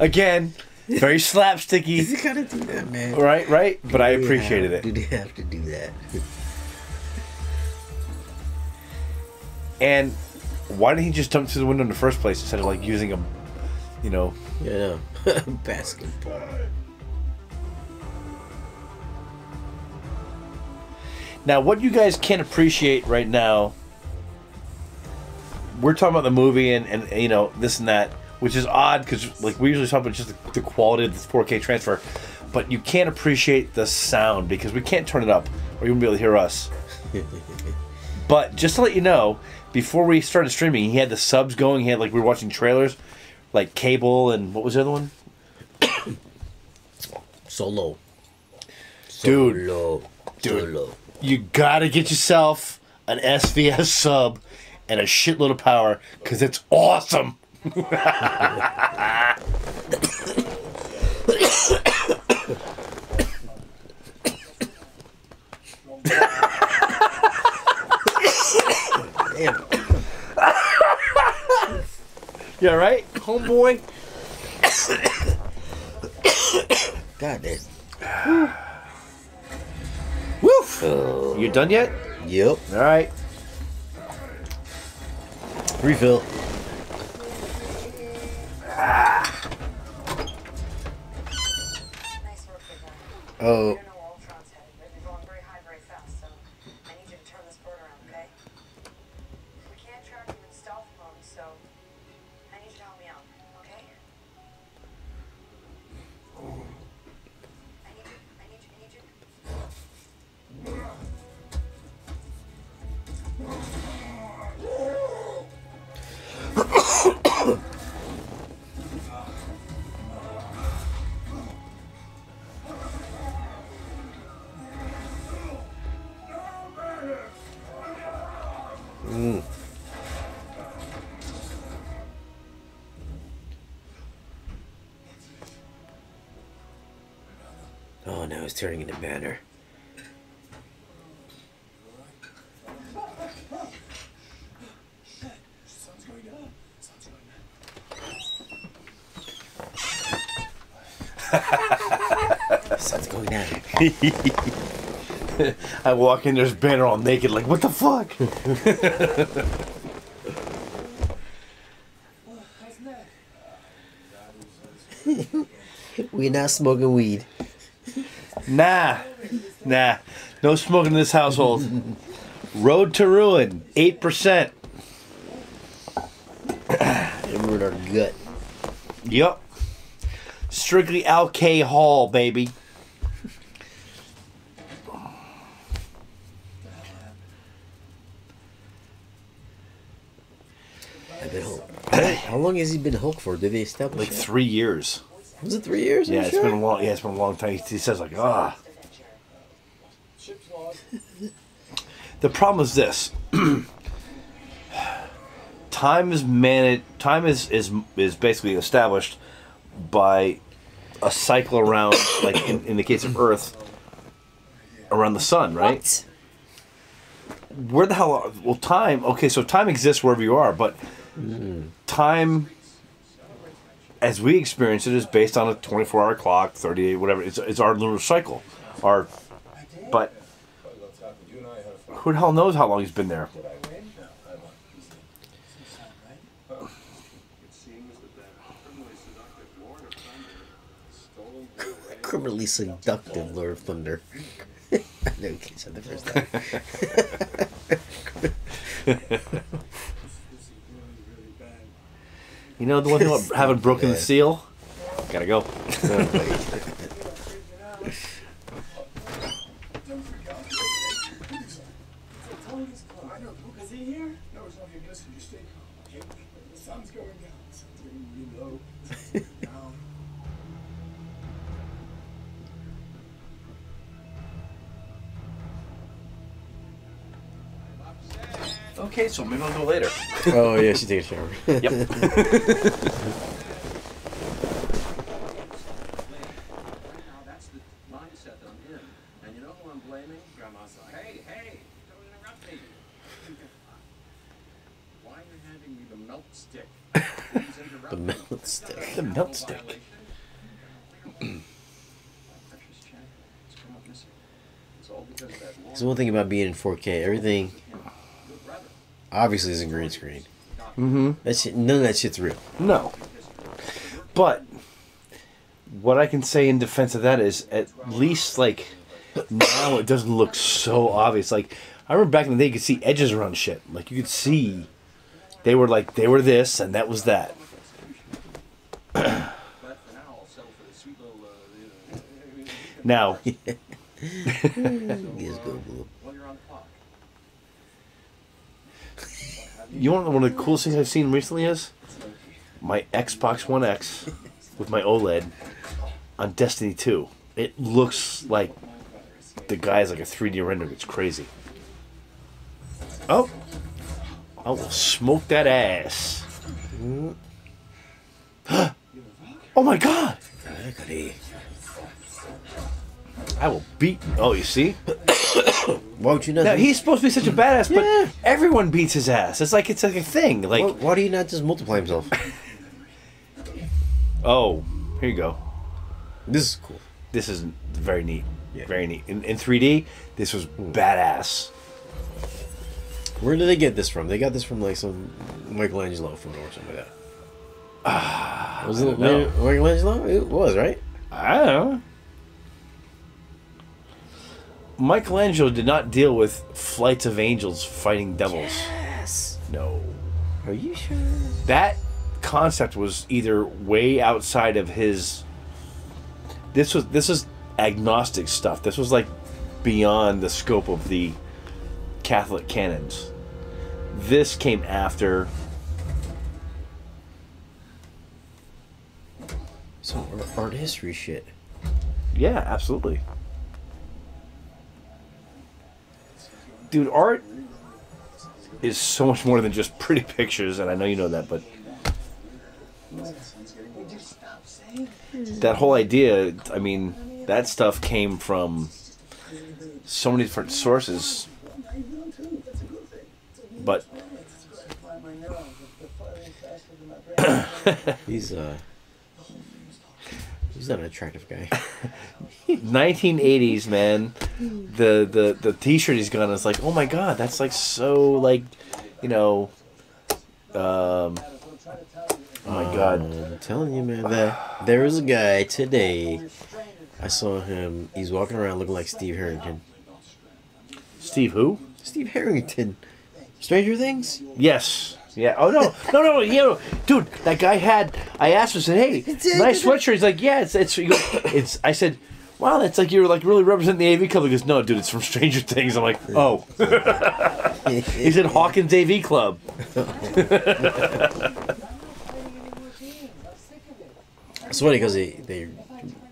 Again, very slapsticky. You gotta do that, man. Right? But I appreciated it. Do they have to do that? And why didn't he just jump through the window in the first place instead of like using a, you know? Yeah, basketball. Now, what you guys can't appreciate right now, we're talking about the movie and you know, this and that, which is odd because like we usually talk about just the quality of the 4K transfer, but you can't appreciate the sound because we can't turn it up or you won't be able to hear us. But just to let you know, before we started streaming, he had the subs going. He had like we were watching trailers, like Cable and what was the other one? Solo. Dude. Solo. You gotta get yourself an SVS sub and a shitload of power because it's awesome. Damn. Yeah, right, homeboy. God damn. Woof. You done yet? Yep. All right. Refill. Nice work, big one. Oh. I don't know where Ultron's headed, but you're going very high, very fast, so I need you to turn this bird around, okay? We can't track him in stealth mode, so I need you to help me out, okay? I need you. Oh, now it's turning into Banner. sun's going down. Sun's going down. Sun's going down. I walk in, there's Banner all naked, like, what the fuck? We're not smoking weed. Nah. No smoking in this household. Road to ruin, 8%. It ruined our gut. Yup. Strictly alcohol, baby. been Hulk? How long has he been Hulk for? Did they establish Like that? 3 years. Was it 3 years? Yeah, Are you it's sure? been a long. Yeah, it's been a long time. He says like, ah. Ship's lost. The problem is this. Time is basically established by a cycle around, like in the case of Earth, around the sun, right? What? Where the hell? Well, time. Okay, so time exists wherever you are, but time, as we experience it, is based on a 24-hour clock, 38, whatever. It's our lunar cycle. But who the hell knows how long he's been there? Criminally seductive Lord of Thunder. I know you can't say the first time. You know the one thing about having broken the seal? Gotta go. Is he here? No, it's not here. Listen, you stay calm, okay? The sun's going down. The sun's getting really low. The sun's going down. Okay, so maybe I'll do it later. Oh, yeah, she takes a shower. Yep. Now that's the mindset that I'm in. And you know who I'm blaming? Grandma's like, hey, don't interrupt me. Why are you handing me the melt stick? Please interrupt The me. melt stick. The melt stick. There's one thing about being in 4K. Everything obviously is in green screen. Mm-hmm. That shit, none of that shit's real. No. But what I can say in defense of that is at least like now it doesn't look so obvious. Like I remember back in the day you could see edges around shit. Like you could see they were this and that was that. Now Yes, Goldblum. you want one of the coolest things I've seen recently is my Xbox One X with my OLED on Destiny 2. It looks like the guy's like a 3D render. It's crazy. Oh, I will smoke that ass. Oh my god! I will beat. Oh, you see? Why would you not? Now he's supposed to be such a badass, but Yeah. everyone beats his ass. It's like a thing. Like, why do you not just multiply himself? oh, here you go. This is cool. This is very neat. Yeah. Very neat. In 3D, this was badass. Where did they get this from? They got this from like some Michelangelo photo or something like that. Was it know. Michelangelo? It was, right? I don't know. Michelangelo did not deal with flights of angels fighting devils. Yes. No. Are you sure? That concept was either way outside of his. This is agnostic stuff. This was like beyond the scope of the Catholic canons. This came after. Some art history shit. Yeah, absolutely. Dude, art is so much more than just pretty pictures, and I know you know that, but that whole idea, I mean, that stuff came from so many different sources. But He's not an attractive guy. 1980s, man. The T-shirt he's got is like, oh my god, that's like so like, you know. Oh my god. I'm telling you, man, that there was a guy today. I saw him. He's walking around looking like Steve Harrington. Steve who? Steve Harrington. Stranger Things? Yes. Yeah. Oh no. No. You know, dude, that guy had. I asked him. I said, "Hey, nice sweatshirt." He's like, "Yeah, it's." I said, wow, that's like you're like really representing the AV club. He goes, no, dude, it's from Stranger Things. I'm like, oh. He said Hawkins AV Club. It's funny because they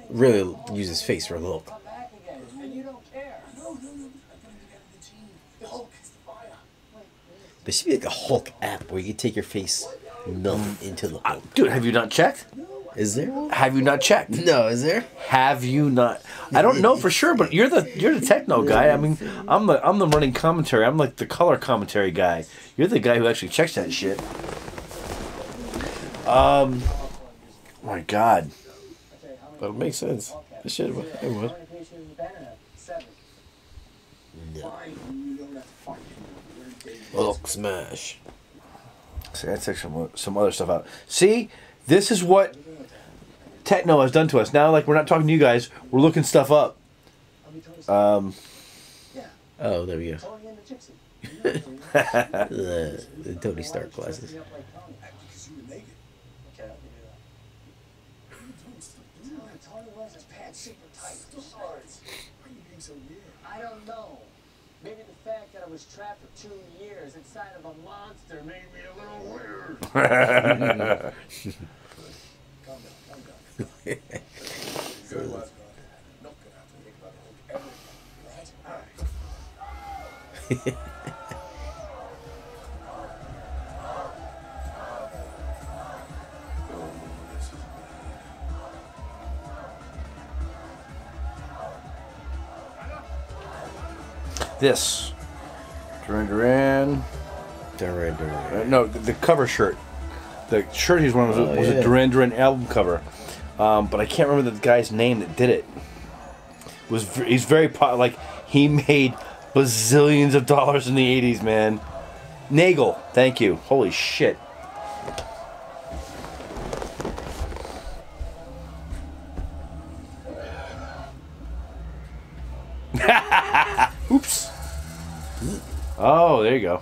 really use his face for a Hulk. There should be like a Hulk app where you can take your face, melt into the Hulk. Dude, have you not checked? Is there? Have you not checked? No, is there? Have you not? I don't know for sure, but you're the techno guy. I mean, I'm the running commentary. I'm like the color commentary guy. You're the guy who actually checks that shit. My God. But it makes sense. It should. It would. No. Hulk smash. See, I took some other stuff out. See, this is what techno has done to us. Now, like, we're not talking to you guys. We're looking stuff up. Oh, there we go. the Tony Stark glasses. I don't know. Maybe the fact that I was trapped for 2 years inside of a monster made me a little weird. Calm down. Good was not gonna have to think about it ever, right? This. Duran. No, the cover shirt. The shirt he's wearing was a Duran album cover. But I can't remember the guy's name that did it. He's very like he made bazillions of dollars in the 80s, man. Nagel, thank you. Holy shit. Oops. Oh, there you go.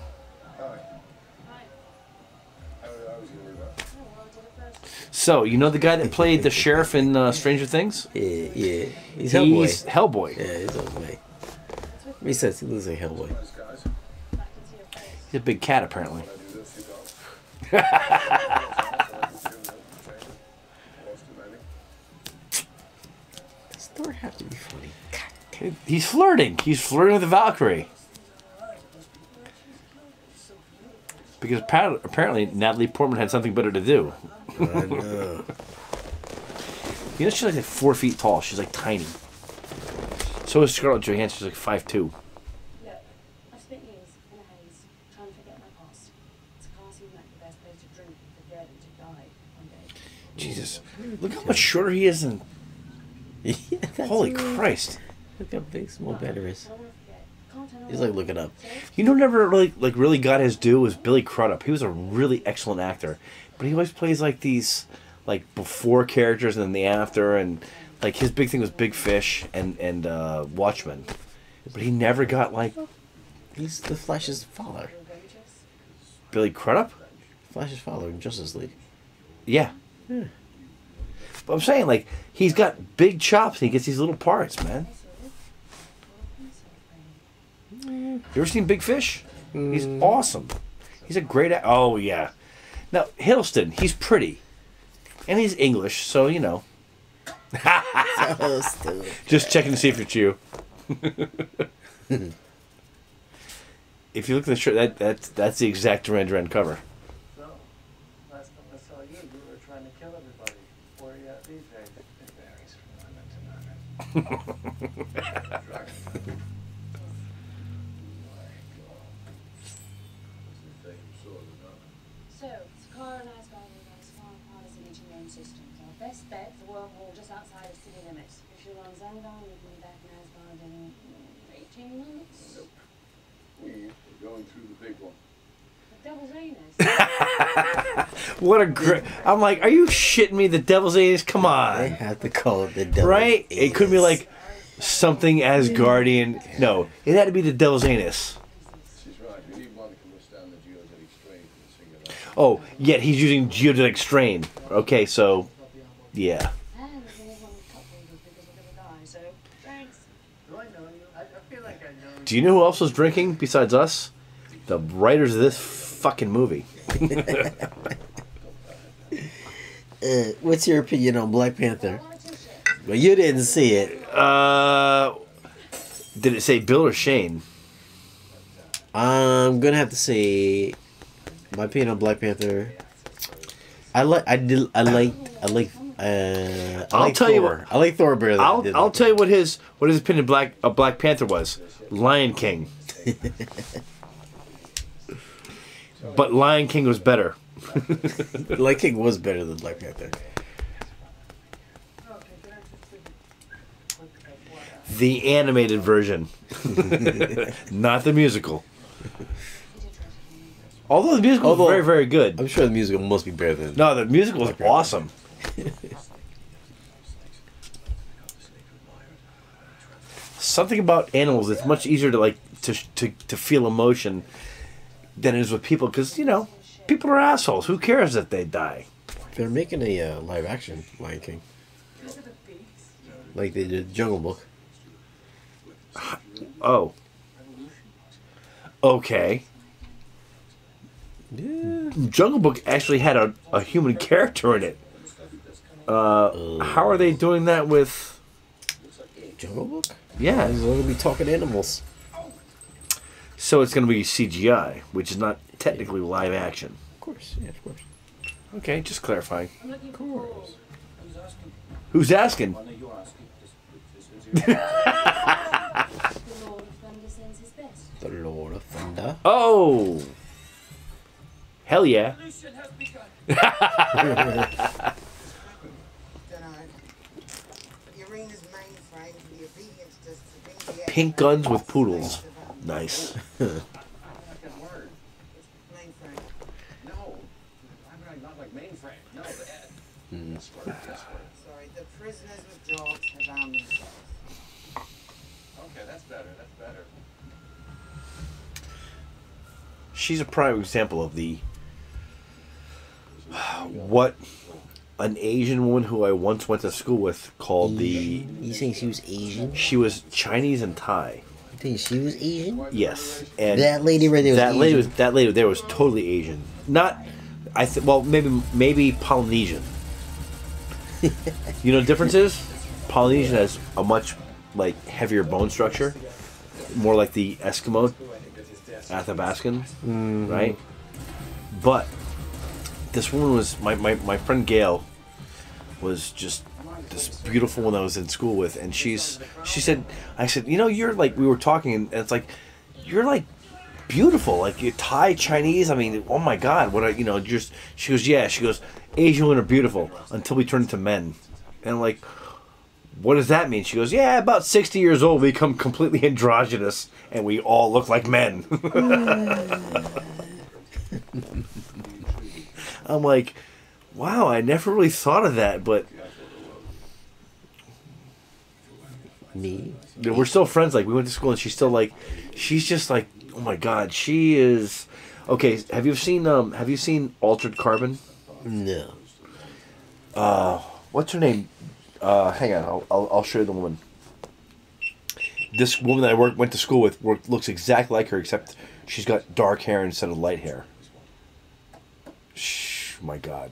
So, you know the guy that played the sheriff in Stranger Things? Yeah. He's Hellboy. He's Hellboy. Yeah, he's Hellboy. Makes sense. He looks like Hellboy. He's a big cat, apparently. Does Thor have to be funny? He's flirting. He's flirting with the Valkyrie. Because apparently Natalie Portman had something better to do. I know. You know she's like 4 feet tall. She's like tiny. So is Scarlett Johansson. She's like 5'2". Look, I've spent years in a haze trying to forget my past. It's a car seemed like the best place to drink and forget and to die one day. Jesus. Look how much shorter he is than... Yeah, Holy weird. Christ. Look how big small better is. I don't want to forget. Can't I He's like looking up. You know, never really got his due was Billy Crudup. He was a really excellent actor, but he always plays like these like before characters and then the after, and like his big thing was Big Fish and Watchmen, but he never got like He's the Flash's father. Billy Crudup. Flash's father in Justice League. Yeah. But I'm saying like he's got big chops and he gets these little parts, man. You ever seen Big Fish? He's awesome. He's a great oh yeah. Now Hiddleston, he's pretty. And he's English, so you know. So stupid. Just checking to see if it's you. If you look at the shirt, that's the exact Duran cover. So, last time I saw you, you were trying to kill everybody. Where are you at these days? It varies from moment to moment. So, Sakara and Asgardian are as far apart as in each known systems. Our best bet's a wormhole just outside of city limits. If you're on Xandar, we'll be back in Asgard in 18 months. Nope. We're going through the big one. The Devil's Anus. What a great... I'm like, are you shitting me? The Devil's Anus? Come They on. have to call it the Devil's Right? It could be Anus. like something Asgardian. No, it had to be the Devil's Anus. She's right. We need one that can withstand the geodetic strain from the singular. Oh, yet he's using geodetic strain. Okay, so... Yeah. And there's only one cup holders because we're going to die, so Do you know who else was drinking besides us? The writers of this fucking movie. What's your opinion on Black Panther? Well, you didn't see it. Did it say Bill or Shane? I'm gonna have to say my opinion on Black Panther. I like Thor better than I did. I'll tell you what his opinion of Black Panther was. Lion King. But Lion King was better. Lion King was better than Black Panther. The animated version. Not the musical. Although the musical was very, very good. I'm sure the musical must be better than... No, the musical was awesome. Something about animals, it's much easier to like to feel emotion than it is with people, because, you know, people are assholes. Who cares if they die? They're making a live action Lion King. Like they did Jungle Book. Oh. Okay. Yeah. Jungle Book actually had a human character in it. How are they doing that with Jungle Book? Yeah. It's going to be talking animals. So it's going to be CGI, which is not technically live action. Of course, yeah, of course. Okay, just clarifying. Of course. Who's asking? I know you're asking. The Lord of Thunder sends his best. The Lord of Thunder. Oh! Hell yeah. Revolution has begun. Pink guns with poodles. Nice. No, I'm not like mainframe. No, Sorry, the prisoners with dogs have armed themselves. okay, that's better. That's better. She's a prime example of the what an Asian woman who I once went to school with called the... You think she was Asian? She was Chinese and Thai. You think she was Asian? Yes. And that lady right there was Asian. That lady there was totally Asian. Not... well, maybe Polynesian. You know the difference is? Polynesian has a much, like, heavier bone structure. More like the Eskimo Athabascan, right? But this woman was... My friend Gail was just this beautiful one I was in school with, and she said, I said, you know, you're like, we were talking, and it's like, you're like beautiful, like you're Thai, Chinese, I mean, oh my God, what are, you know, just, she goes, yeah, she goes, Asian women are beautiful until we turn into men. And I'm like, what does that mean? She goes, yeah, about 60 years old, we become completely androgynous, and we all look like men. I'm like, wow, I never really thought of that, but Me? we're still friends. Like, we went to school, and she's still like, she's just like, oh my God, she is. Okay, have you seen Altered Carbon? No. What's her name? Hang on, I'll show you the woman. This woman that I went to school with looks exactly like her, except she's got dark hair instead of light hair. Shh, my God.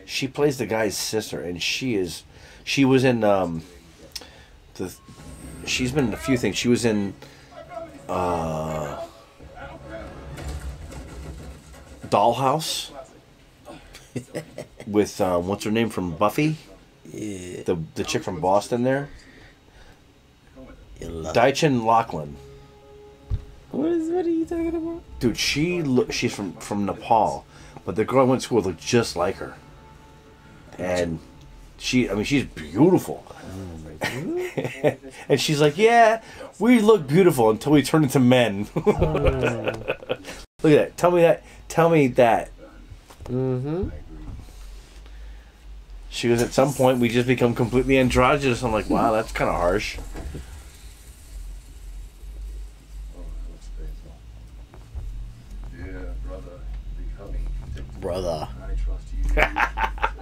She plays the guy's sister, and she was in she's been in a few things. She was in Dollhouse with what's her name from Buffy? Yeah. The chick from Boston there. You love Daichin Lachlan. What are you talking about? Dude, she's from Nepal, but the girl I went to school with looked just like her. And she's beautiful. And she's like, yeah, we look beautiful until we turn into men. Look at that. Tell me that. Mm-hmm. She goes, at some point we just become completely androgynous. I'm like, wow, that's kind of harsh. Dear brother, becoming. Brother. I trust you. round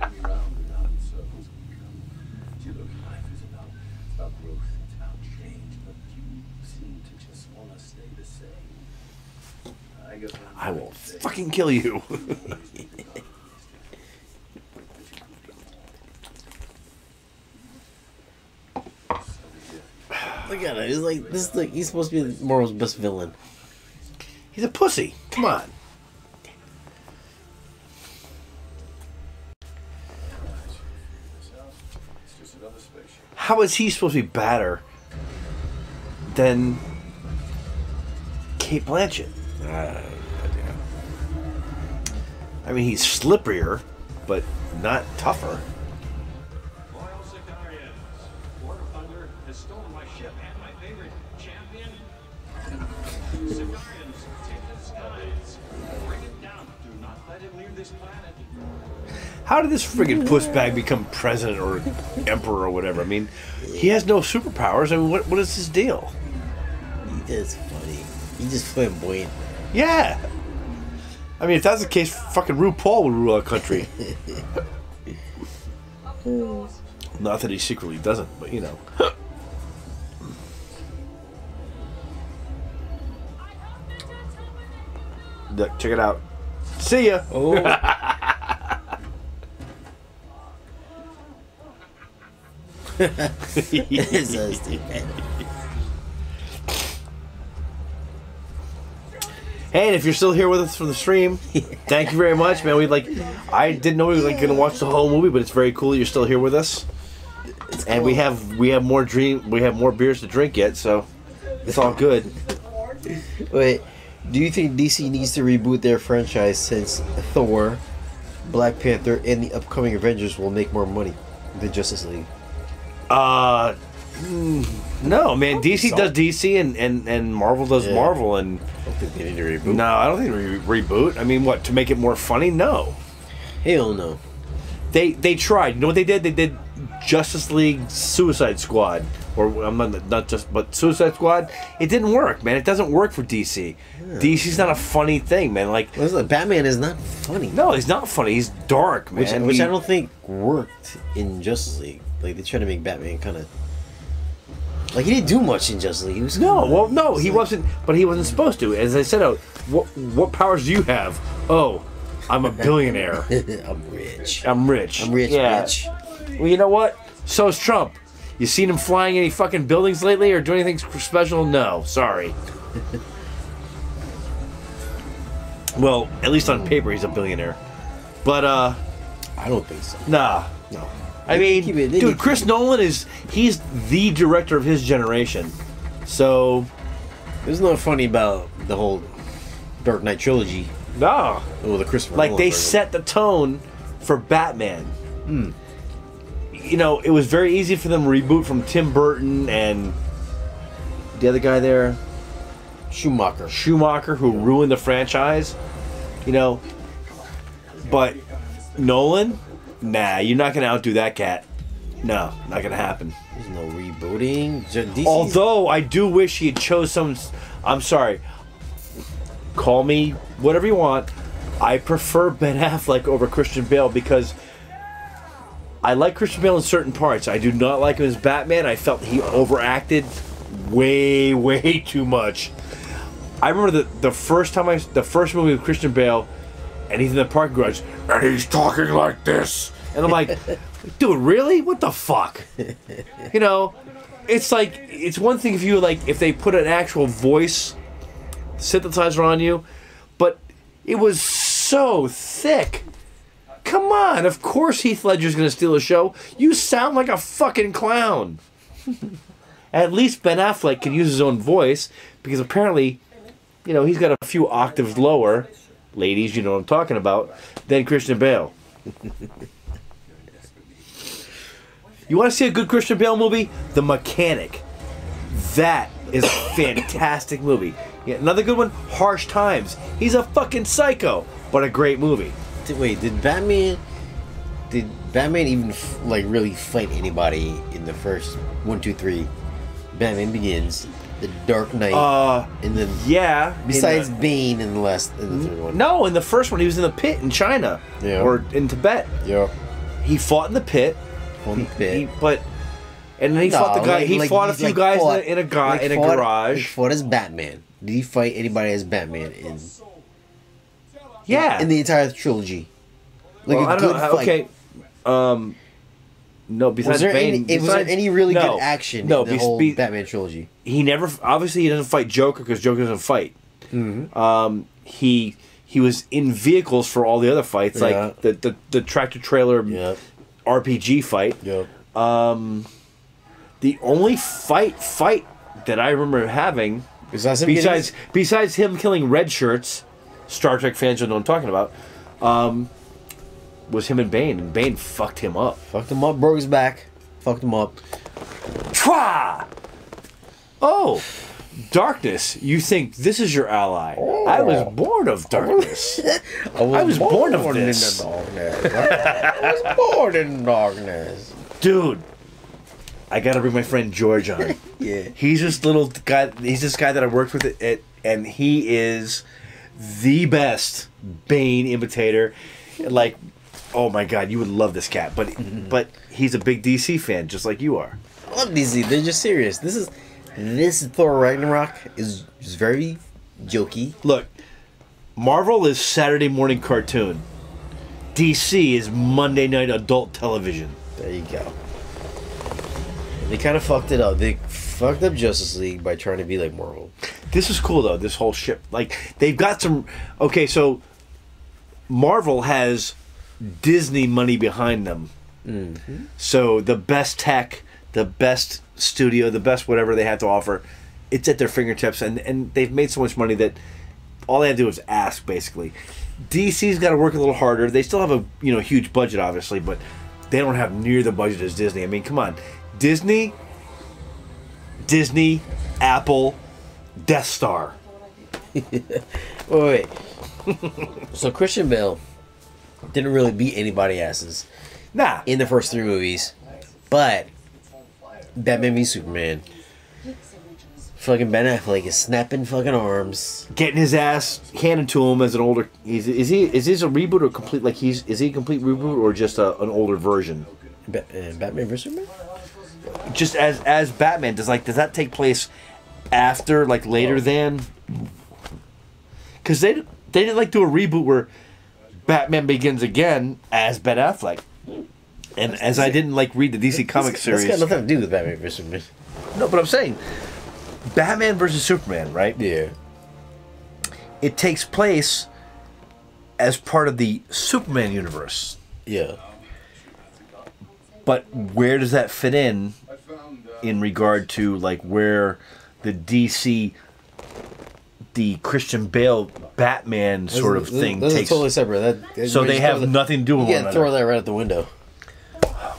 and round in circles we come. See, look, life is about growth, it's about change, but you seem to just want to stay the same. I guess I will fucking kill you. Look at it. He's like this. Like he's supposed to be Marvel's best villain. He's a pussy. Come on. It's just another spaceship. How is he supposed to be badder than Kate Blanchett? I mean, he's slipperier, but not tougher. Loyal Asgardians, War Thunder has stolen my ship and my favorite champion. Asgardians, take the skies. Bring him down. Do not let him leave this planet. How did this friggin' pussbag become president or emperor or whatever? I mean, he has no superpowers. I mean, what is his deal? He is funny. He's just flamboyant. Yeah. I mean, if that's the case, fucking RuPaul would rule our country. Not that he secretly doesn't, but you know. Look, check it out. See ya. Oh. It's so stupid. Hey, and if you're still here with us from the stream, thank you very much, man. I didn't know we were gonna watch the whole movie, but it's very cool that you're still here with us. It's And cool. we have more beers to drink yet, so it's all good. Wait, do you think DC needs to reboot their franchise since Thor, Black Panther, and the upcoming Avengers will make more money than Justice League? No, man. DC so. does DC, and Marvel does Marvel, and I don't think they need to reboot. no, I don't think reboot. I mean, what, to make it more funny? No. Hell no. They tried. You know what they did? They did Justice League Suicide Squad, or I'm not just, but Suicide Squad. It didn't work, man. It doesn't work for DC. Yeah. DC's not a funny thing, man. Like, Listen, Batman is not funny. no, he's not funny. He's dark, man. Which I don't think worked in Justice League. Like they tried to make Batman kind of like he didn't do much in Justice League. He was he wasn't. But he wasn't supposed to. As I said, what powers do you have? Oh, I'm a billionaire. I'm rich. I'm rich. I'm rich, yeah. bitch. Well, you know what? So is Trump. You seen him flying any fucking buildings lately or doing anything special? No, sorry. Well, at least on paper, he's a billionaire. But I don't think so. nah. No. I mean, Keep it- dude, Chris Nolan he's the director of his generation. So, There's nothing funny about the whole Dark Knight trilogy. nah. Oh, the Christopher Like, Nolan they version. set the tone for Batman. You know, it was very easy for them to reboot from Tim Burton and the other guy there, Schumacher, who ruined the franchise. You know, but Nolan, nah, you're not gonna outdo that cat. No, not gonna happen. There's no rebooting. DC's Although I do wish he had chose some. I'm sorry. Call me whatever you want. I prefer Ben Affleck over Christian Bale because I like Christian Bale in certain parts. I do not like him as Batman. I felt he overacted way too much. I remember the first movie with Christian Bale, and he's in the parking garage, and he's talking like this, and I'm like, dude, really? What the fuck? You know, it's like, it's one thing if they put an actual voice synthesizer on you, but it was so thick. Come on, of course Heath Ledger's gonna steal the show. You sound like a fucking clown. At least Ben Affleck can use his own voice, because apparently, you know, he's got a few octaves lower, ladies, you know what I'm talking about, than Christian Bale. You want to see a good Christian Bale movie? The Mechanic. That is a fantastic movie. Yeah, another good one, Harsh Times. He's a fucking psycho, but a great movie. Wait, did Batman even really fight anybody in the first 1, 2, 3? Batman Begins. the Dark Knight, and then besides Bane in the third one. No, in the first one he was in the pit in China, or in Tibet. Yeah, he fought in the pit. And then he fought the guy. He fought a few guys in a garage. He fought as Batman. Did he fight anybody as Batman in? Yeah, in the entire trilogy. Like well, a good fight. Okay. No, besides Bane, was there any really good action in the whole Batman trilogy? He never. Obviously, he doesn't fight Joker because Joker doesn't fight. Mm-hmm. He was in vehicles for all the other fights, like the tractor trailer RPG fight. Yep. The only fight that I remember having, besides him killing red shirts, Star Trek fans know what I'm talking about, was him and Bane. And Bane fucked him up. Broke his back. Fucked him up. Twa! Oh, darkness. You think this is your ally. Oh. I was born of darkness. I was born of this. I was born in darkness. Dude, I gotta bring my friend George on. Yeah. He's this little guy. He's this guy that I worked with and he is the best Bane imitator. Like, oh my god, you would love this cat. But he's a big DC fan, just like you are. I love DC. They're just serious. This Thor Ragnarok is very jokey. Look, Marvel is Saturday morning cartoon. DC is Monday night adult television. There you go. They kind of fucked it up. They fucked up Justice League by trying to be like Marvel. This is cool though. This whole ship, like they've got some. Okay, so Marvel has Disney money behind them. Mm-hmm. So the best tech, the best studio, the best whatever they have to offer, it's at their fingertips, and they've made so much money that all they have to do is ask, basically. DC's got to work a little harder. They still have a huge budget, obviously, but they don't have near the budget as Disney. I mean, come on, Disney, Apple, Death Star. Wait. So Christian Bale didn't really beat anybody asses. Nah. In the first 3 movies, but Batman v Superman. Fucking Ben Affleck is snapping fucking arms, getting his ass handed to him as an older. Is he a reboot or complete? Like is he a complete reboot or just an older version? Batman v Superman. Just as Batman, does that take place after, like later than? Because they didn't like do a reboot where Batman Begins again as Ben Affleck. And as I didn't read the DC Comics series, that's got nothing to do with Batman vs Superman. No, but I'm saying Batman versus Superman, right? Yeah. It takes place as part of the Superman universe. Yeah. But where does that fit in regard to where the DC, the Christian Bale Batman sort of thing takes? That's totally separate. So they have nothing to do with one another. You can't throw that right out the window.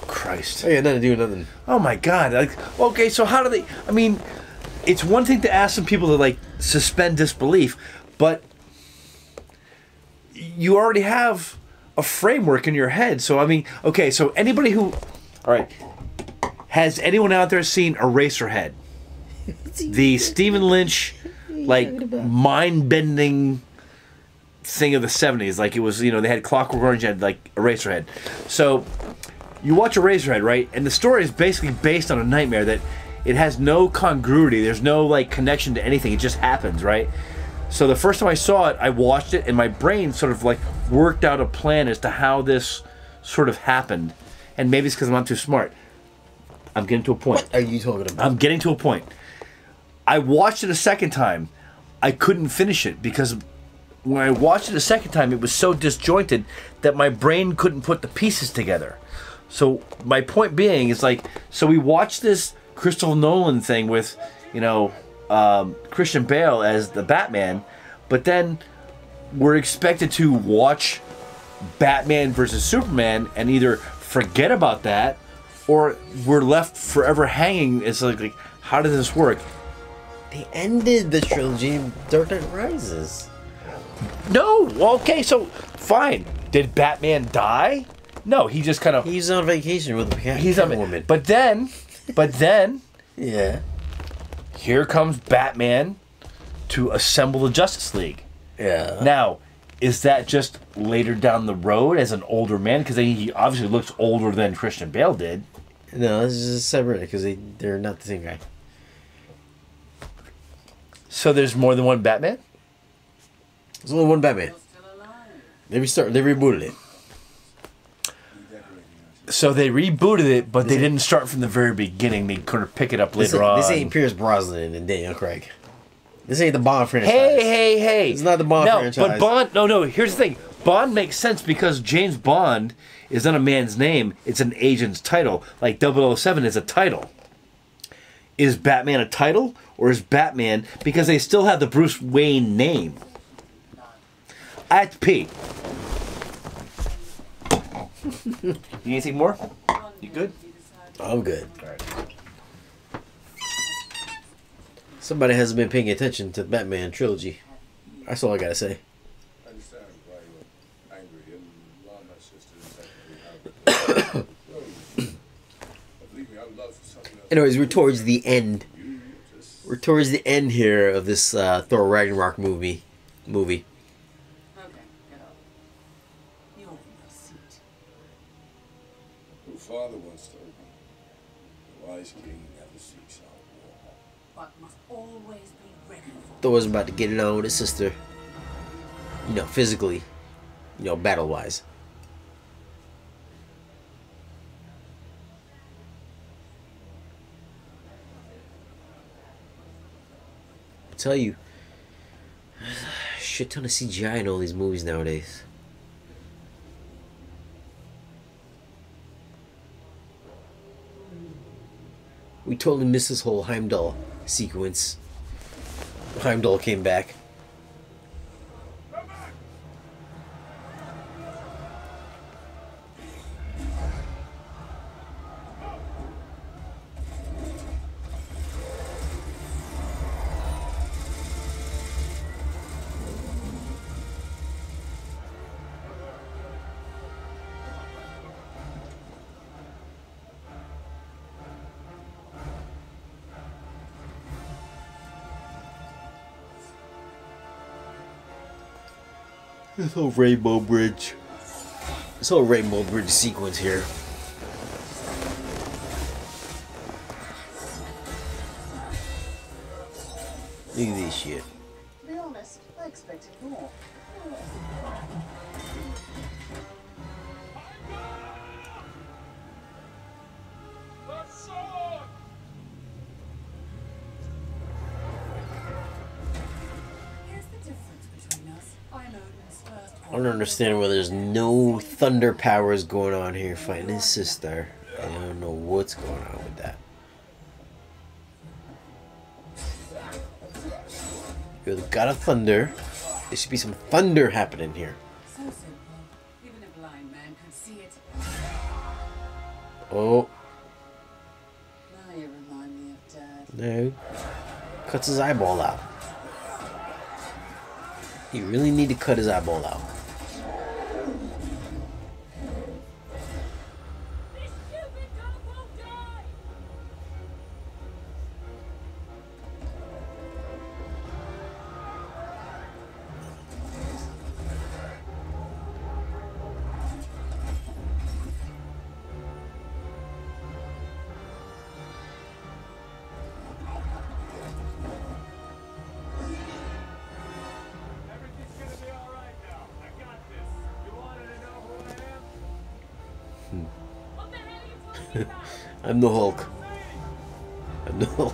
Christ. Oh, yeah, nothing to do with nothing. Oh my God. Okay, so how do they... I mean, it's one thing to ask some people to suspend disbelief, but you already have a framework in your head. So I mean, okay, so anybody who... All right. Has anyone out there seen Eraserhead? The Stephen Lynch, mind-bending thing of the 70s. It was, they had Clockwork Orange, had Eraserhead. So... You watch Eraserhead, right? And the story is basically based on a nightmare that it has no congruity. There's no connection to anything. It just happens, right? So the first time I saw it, I watched it, and my brain sort of worked out a plan as to how this sort of happened. And maybe it's because I'm not too smart. I'm getting to a point. What are you talking about? I'm getting to a point. I watched it a second time. I couldn't finish it because when I watched it a second time, it was so disjointed that my brain couldn't put the pieces together. So my point being is so we watched this Christopher Nolan thing with, Christian Bale as the Batman, but then we're expected to watch Batman versus Superman and either forget about that or we're left forever hanging. It's how does this work? They ended the trilogy in Dark Knight Rises. No, okay, so fine. Did Batman die? No, he just kind of... He's on vacation with a woman. But then... Yeah. here comes Batman to assemble the Justice League. Yeah. Now, is that just later down the road as an older man? Because he obviously looks older than Christian Bale did. No, this is separate because they're not the same guy. So there's more than one Batman? There's only one Batman. They rebooted it. So they rebooted it, but they didn't start from the very beginning. They couldn't pick it up later on. This ain't Pierce Brosnan and Daniel Craig. This ain't the Bond franchise. Hey. It's not the Bond franchise. But Bond... No, here's the thing. Bond makes sense because James Bond is not a man's name. It's an agent's title. Like 007 is a title. Is Batman a title? Or is Batman... Because they still have the Bruce Wayne name. I have to pee. You need anything more? You good? I'm good. Somebody hasn't been paying attention to the Batman trilogy. That's all I gotta say. I understand why you're angry, and a lot of my sisters actually have. But believe me, I would love for something else. Anyways, we're towards the end. We're towards the end here of this Thor Ragnarok movie. Okay, get up. You're in your seat. Your father once told me, the wise king never seeks out war. But must always be ready for Thor was about to get it on with his sister. You know, physically. You know, battle-wise. I tell you, shit ton of CGI in all these movies nowadays. We totally missed this whole Heimdall sequence. Heimdall came back. This whole Rainbow Bridge. This whole Rainbow Bridge sequence here. Look at this shit. To be honest, I expected more. Here's the difference between us. I'm Odin's first. I don't understand why there's no thunder powers going on here fighting his sister. I don't know what's going on with that. You're the god of thunder. There should be some thunder happening here. So simple. Even a blind man could see it. Oh, Now you remind me of Dad. no. Cuts his eyeball out. You really need to cut his eyeball out. Everything's gonna be alright now. I got this. You wanted to know who I am? What the hell are you talking about? I'm the Hulk. I'm the Hulk.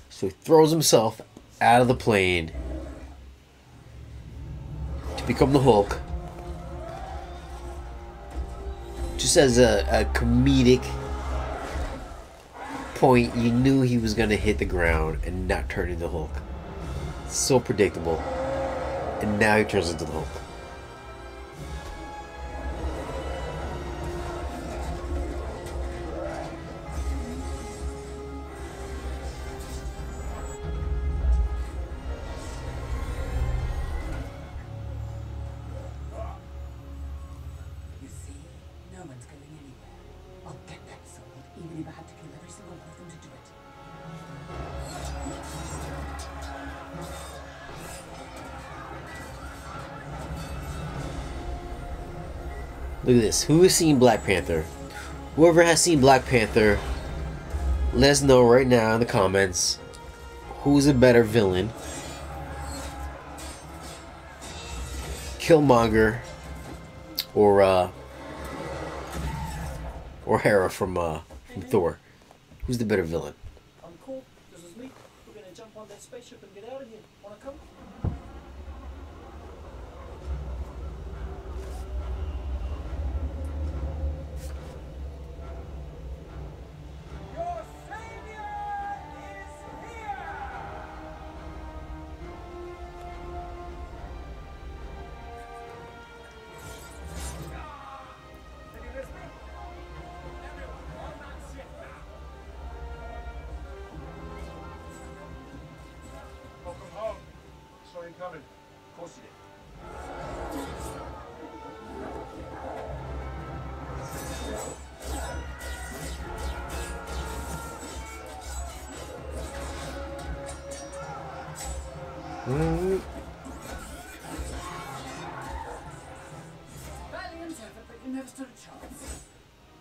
So he throws himself out of the plane to become the Hulk. Just as a comedic point, you knew he was going to hit the ground and not turn into Hulk. So predictable. And now he turns into the Hulk. Look at this. Who has seen Black Panther? Whoever has seen Black Panther, let us know right now in the comments who's a better villain. Killmonger or Hera from Thor. Who's the better villain? I'm cool. This is me. We're gonna jump on that spaceship and get out of here. Wanna come? Your savior is here! Did you miss me? Everyone, on that ship now! Welcome home. Saw you coming. Of course you did. Valiant effort, but you never stood a chance.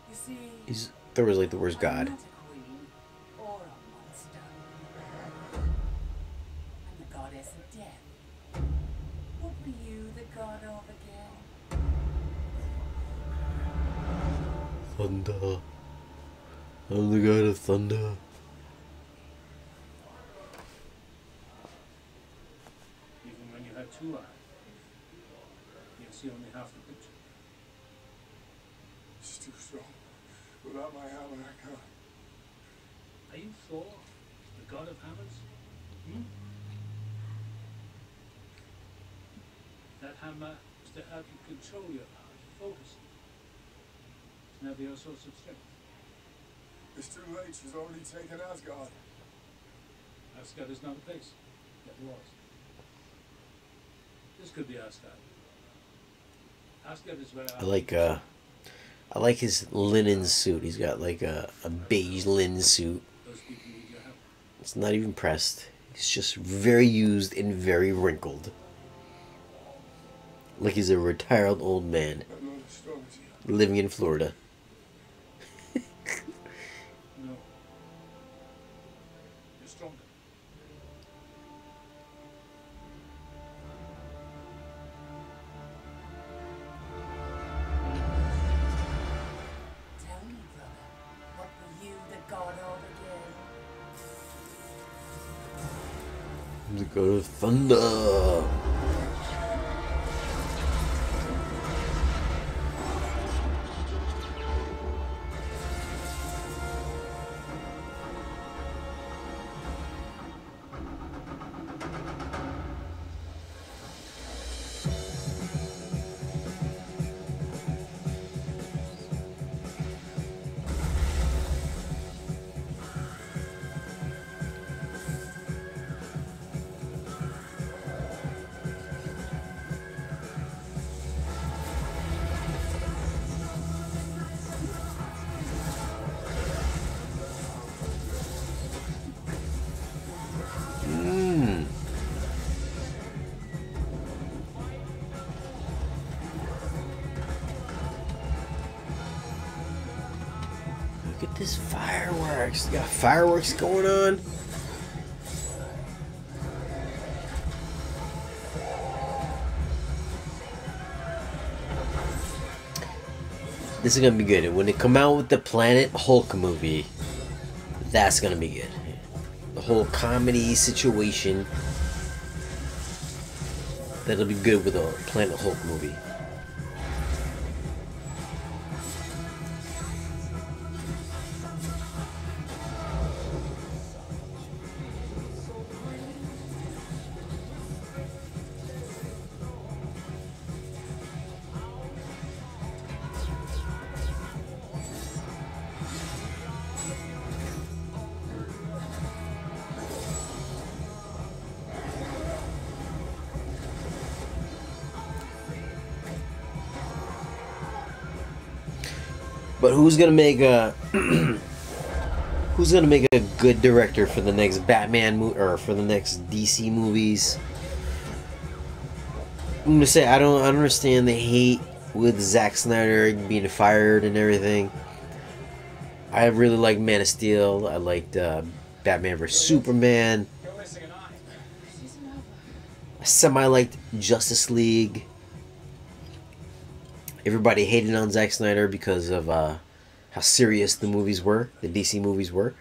You see, Thor was like the worst I'm god. not a queen or a monster. I'm the goddess of death. What were you the god of again? Thunder. I'm the god of thunder. Even when you had two eyes, you see only half the picture. It's too strong. Without my hammer, I can't. Are you Thor, the god of hammers? Hmm? That hammer is to help you control your power, focus it. To never your source of strength. It's too late. She's already taken Asgard. Asgard is not a place, yet was. This could be Asgard. Asgard is where I like his linen suit. He's got like a beige linen suit. those people need your help. It's not even pressed. It's just very used and very wrinkled. Like he's a retired old man I'm not as strong as you. living in Florida. No. You're stronger. Tell me, brother, what were you the god of again? I'm the god of thunder. Look at this fireworks. You got fireworks going on. This is gonna be good. When they come out with the Planet Hulk movie, that's gonna be good. The whole comedy situation. That'll be good with a Planet Hulk movie. But who's gonna make a good director for the next Batman or for the next DC movies? I'm gonna say I don't understand the hate with Zack Snyder being fired and everything. I really liked Man of Steel. I liked Batman vs Superman. I semi-liked Justice League. Everybody hated on Zack Snyder because of how serious the movies were, the DC movies were.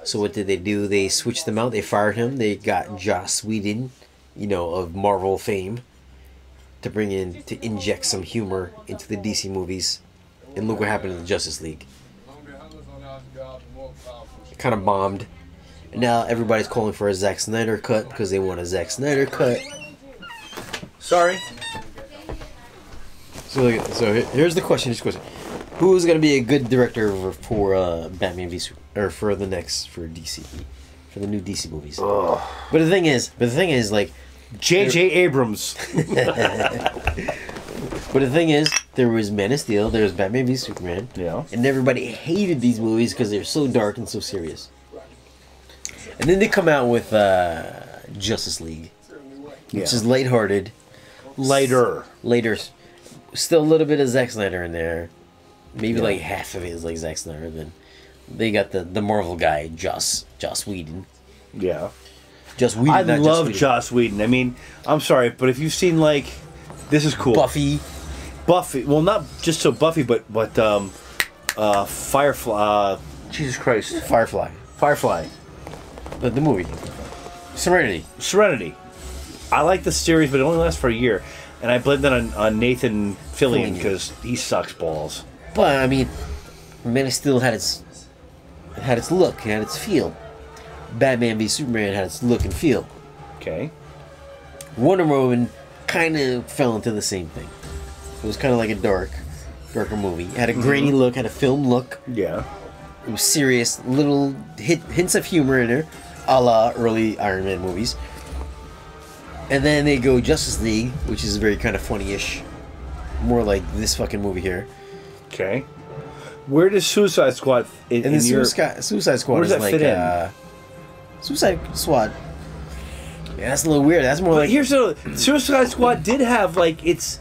So what did they do? They switched them out. They fired him. They got Joss Whedon, you know, of Marvel fame, to bring in, to inject some humor into the DC movies. And look what happened to the Justice League. It kind of bombed. And now everybody's calling for a Zack Snyder cut because they want a Zack Snyder cut. Sorry. So here's the question. Who's gonna be a good director for Batman v Superman, or for the DC, for the new DC movies? Ugh. But the thing is, like, J.J. Abrams. But the thing is, there was Man of Steel, there was Batman v Superman, yeah, and everybody hated these movies because they're so dark and so serious. And then they come out with Justice League, which is lighthearted, lighter. Still a little bit of Zack Snyder in there. Maybe like half of it is like Zack Snyder. Then they got the Marvel guy, Joss Whedon. Yeah. Joss Whedon. I love Joss Whedon. I mean, I'm sorry, but if you've seen, like, this is cool. Buffy. Well, not just so Buffy, but Firefly. Jesus Christ. Firefly. The movie. Serenity. I like the series, but it only lasts for a year. And I blame that on Nathan Fillion because he sucks balls. But I mean, Man of Steel had its look, had its feel. Batman v Superman had its look and feel. Okay. Wonder Woman kind of fell into the same thing. It was kind of like a darker movie. It had a grainy look, had a film look. Yeah. It was serious, little hints of humor in there, a la early Iron Man movies. And then they go Justice League, which is very kind of funny-ish. More like this fucking movie here. Okay. Where does Suicide Squad Suicide Squad is like... Suicide Squad... Yeah, that's a little weird. That's more like... Suicide Squad did have, like, It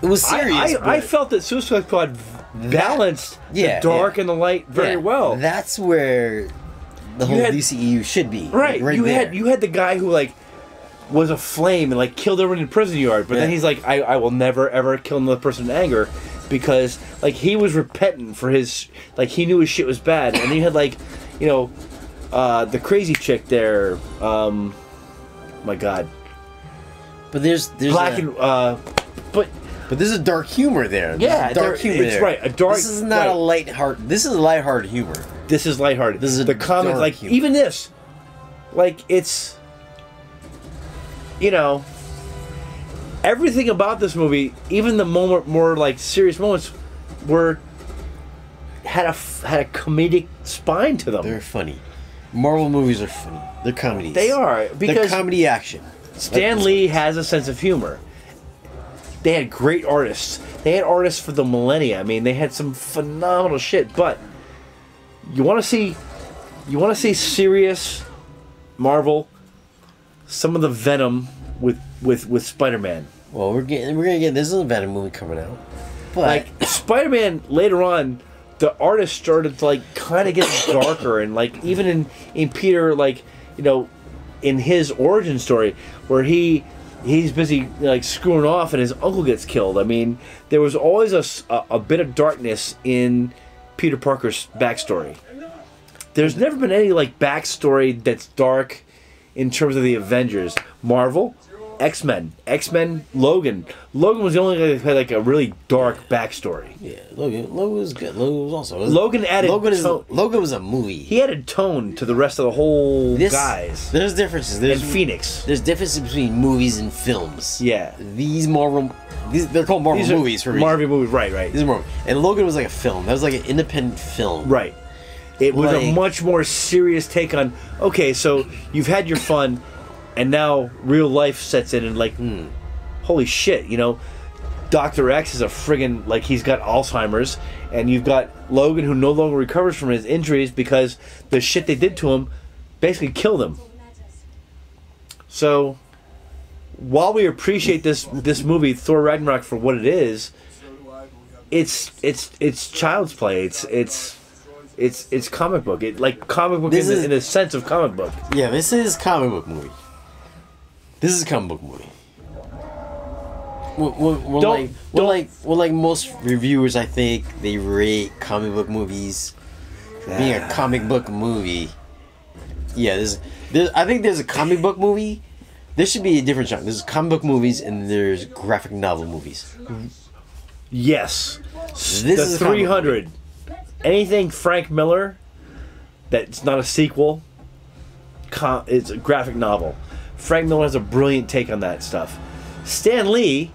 was serious. I felt that Suicide Squad balanced the dark and the light very well. That's where the whole DCEU should be. Right. Like, you had the guy who, like, was a flame and, like, killed everyone in the prison yard, but then he's like, I will never ever kill another person in anger, because, like, he was repentant for his, like, he knew his shit was bad. And then you had, like, you know, the crazy chick there, my god, but there's black and but there's a dark humor there. Yeah, dark humor. It's right. A dark. This is not a lighthearted. This is lighthearted humor. This is lighthearted. This is the comic. Like humor. Even this, like, it's, you know, everything about this movie, even the more like serious moments, had a comedic spine to them. They're funny. Marvel movies are funny. They're comedies. They are, because they're comedy action. Stan Lee has a sense of humor. They had great artists. They had artists for the millennia. I mean, they had some phenomenal shit. But you want to see serious Marvel, some of the Venom with Spider-Man. Well, we're gonna get this is a Venom movie coming out. But like Spider-Man later on, the artist started to, like, kind of get darker, and, like, even in Peter, like, you know, in his origin story where he's busy, like, screwing off and his uncle gets killed. I mean, there was always a bit of darkness in Peter Parker's backstory. There's never been any, like, backstory that's dark in terms of the Avengers. Marvel, X-Men, Logan. Logan was the only guy that had, like, a really dark backstory. Yeah, Logan was good. Logan was also... Logan added... Logan was a movie. He added tone to the rest of the whole guys. There's differences. And Phoenix. There's differences between movies and films. Yeah. They're called Marvel movies for a reason. Marvel movies, right. These are Marvel. And Logan was like a film. That was like an independent film. Right. It was a much more serious take on, okay, so you've had your fun, and now real life sets in, and, like, holy shit, you know, Dr. X is a friggin', like, he's got Alzheimer's, and you've got Logan who no longer recovers from his injuries because the shit they did to him basically killed him. So, while we appreciate this movie, Thor Ragnarok, for what it is, it's child's play. It's comic book. Like comic book in a sense of comic book. Yeah, this is comic book movie. This is a comic book movie. Like most reviewers, I think they rate comic book movies for being a comic book movie. Yeah, I think there's a comic book movie. There should be a different genre. There's comic book movies and there's graphic novel movies. Yes, This the is a comic 300. Anything Frank Miller that's not a sequel, it's a graphic novel. Frank Miller has a brilliant take on that stuff. Stan Lee,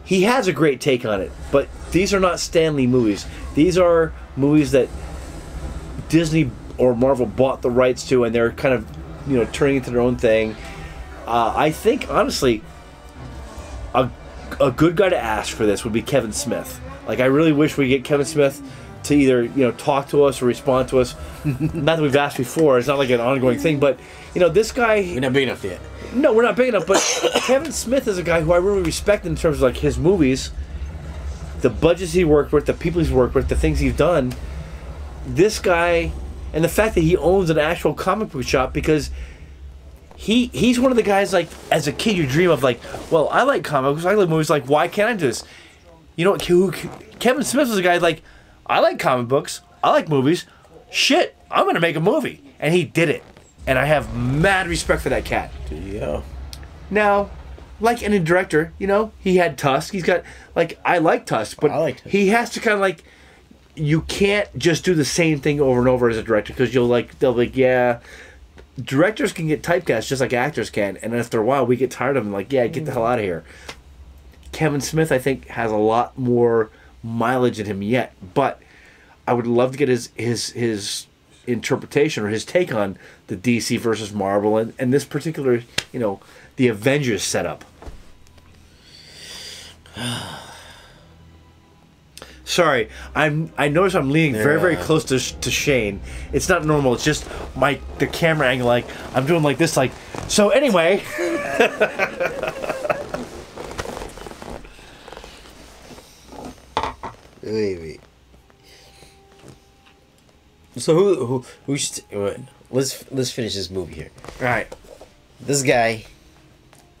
he has a great take on it, but these are not Stan Lee movies. These are movies that Disney or Marvel bought the rights to, and they're kind of, turning into their own thing. I think, honestly, a good guy to ask for this would be Kevin Smith. Like, I really wish we get Kevin Smith to either, talk to us or respond to us. Not that we've asked before. It's not like an ongoing thing, but, this guy... We're not big enough yet. No, we're not big enough, but Kevin Smith is a guy who I really respect in terms of, like, his movies, the budgets he worked with, the people he's worked with, the things he's done. This guy, and the fact that he owns an actual comic book shop, because he's one of the guys, like, as a kid you dream of, like, well, I like comic books, I like movies, like, why can't I do this? Kevin Smith was a guy, like, I like comic books, I like movies, shit, I'm going to make a movie. And he did it. And I have mad respect for that cat. Yeah. Now, like any director, he had Tusk. He's got, like, I like Tusk, but he has to kind of, like, you can't just do the same thing over and over as a director, because they'll like, yeah, directors can get typecast just like actors can, and after a while we get tired of them, like, yeah, get the hell out of here. Kevin Smith, I think, has a lot more mileage in him yet, but I would love to get his interpretation or his take on the DC versus Marvel and this particular, the Avengers setup. Sorry, I notice I'm leaning very, very close to Shane. It's not normal. It's just the camera angle. Like, I'm doing like this. Like, so anyway. Wait. So who should, let's finish this movie here. All right. This guy,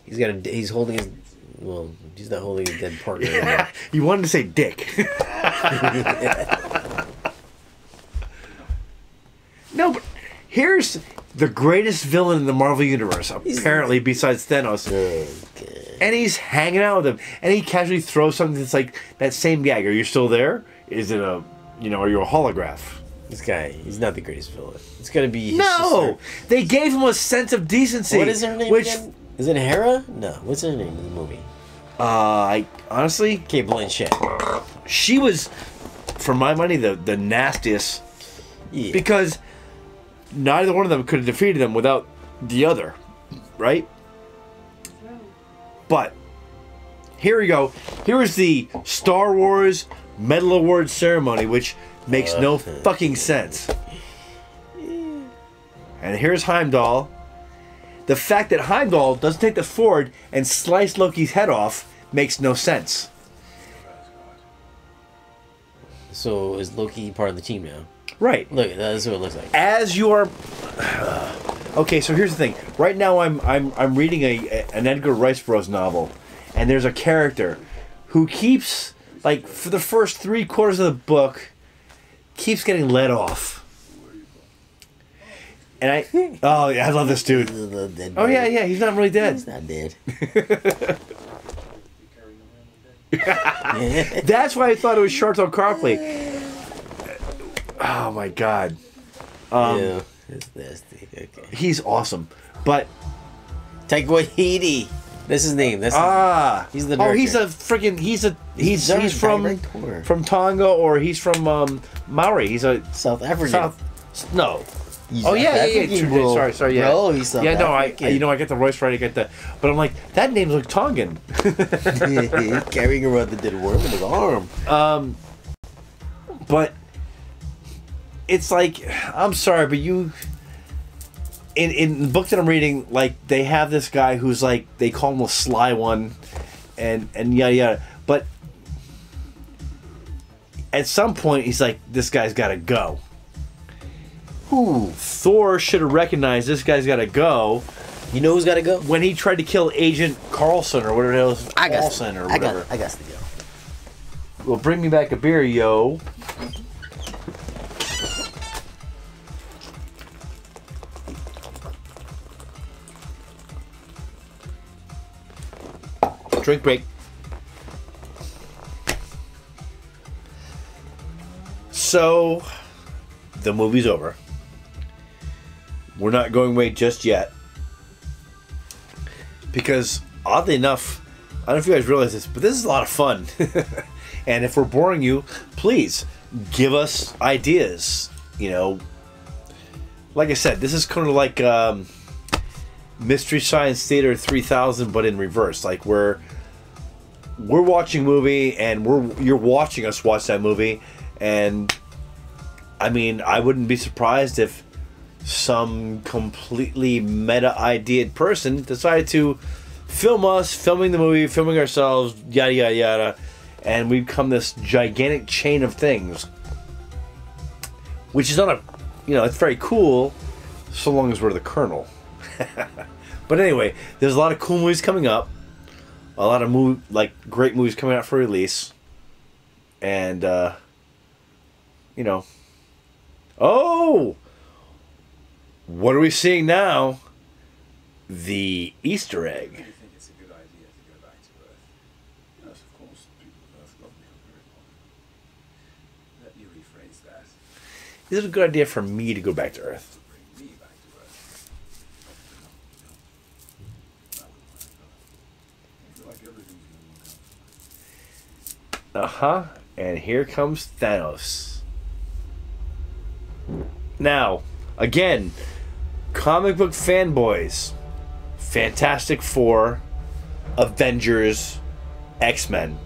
he's holding his, well, he's not holding a dead partner. Yeah, you wanted to say dick. No, but here's the greatest villain in the Marvel Universe, apparently, besides Thanos. Okay. And he's hanging out with him, and he casually throws something that's like that same gag. Are you still there? Is it are you a holograph? This guy, he's not the greatest villain. It's gonna be his no. sister. They gave him a sense of decency. What is her name again? Is it Hera? No. What's her name in the movie? I honestly, Kate Blanchett. She was, for my money, the nastiest. Yeah. Because neither one of them could have defeated him without the other, right? But here we go. Here is the Star Wars Medal Award ceremony, which makes no fucking sense. And here's Heimdall. The fact that Heimdall doesn't take the sword and slice Loki's head off makes no sense. So is Loki part of the team now? Right. Look, that's what it looks like. As you are. Okay, so here's the thing. Right now, I'm reading an Edgar Rice Burroughs novel, and there's a character who keeps, like, for the first 3/4 of the book, keeps getting let off. And I love this dude. Oh yeah, he's not really dead. He's not dead. That's why I thought it was Sharlto Copley. Oh my god. Yeah, it's nasty. Okay. He's awesome, but Taika Waititi. That's his name. He's the director. Oh, he's a freaking. He's from Tonga, or he's from Maori. He's a South African. No. He's yeah. Sorry, yeah. Bro, he's South African. I get the Royce right. I get the, but I'm like, that name's like Tongan. He's carrying around the dead worm in his arm. But it's like, I'm sorry, but in the book that I'm reading, like, they have this guy who's like, they call him the sly one, and yada yada. But at some point, he's like, this guy's got to go. Ooh, Thor should have recognized this guy's got to go. You know who's got to go? When he tried to kill Agent Carlson or whatever it was, Carlson or whatever. I got to go. Well, bring me back a beer, yo. Drink break. So, the movie's over. We're not going away just yet. Because, oddly enough, I don't know if you guys realize this, but this is a lot of fun. And if we're boring you, please give us ideas. You know, like I said, this is kind of like Mystery Science Theater 3000, but in reverse. Like we're watching a movie, and you're watching us watch that movie, and I mean, I wouldn't be surprised if some completely meta-ideaed person decided to film us, filming the movie, filming ourselves, yada yada yada, and we become this gigantic chain of things, which is not a, you know, it's very cool, so long as we're the Colonel. But anyway, there's a lot of cool movies coming up, a lot of great movies coming out for release, and you know, oh, what are we seeing now? The Easter egg. Do you think it's a good idea to go back to Earth? Yes, of course. The people of Earth love me. I'm very honored. Let me rephrase that. Is it a good idea for me to go back to Earth? Bring me back to Earth. I feel like everything's going to work out. And here comes Thanos. Now, again, comic book fanboys, Fantastic Four, Avengers, X-Men.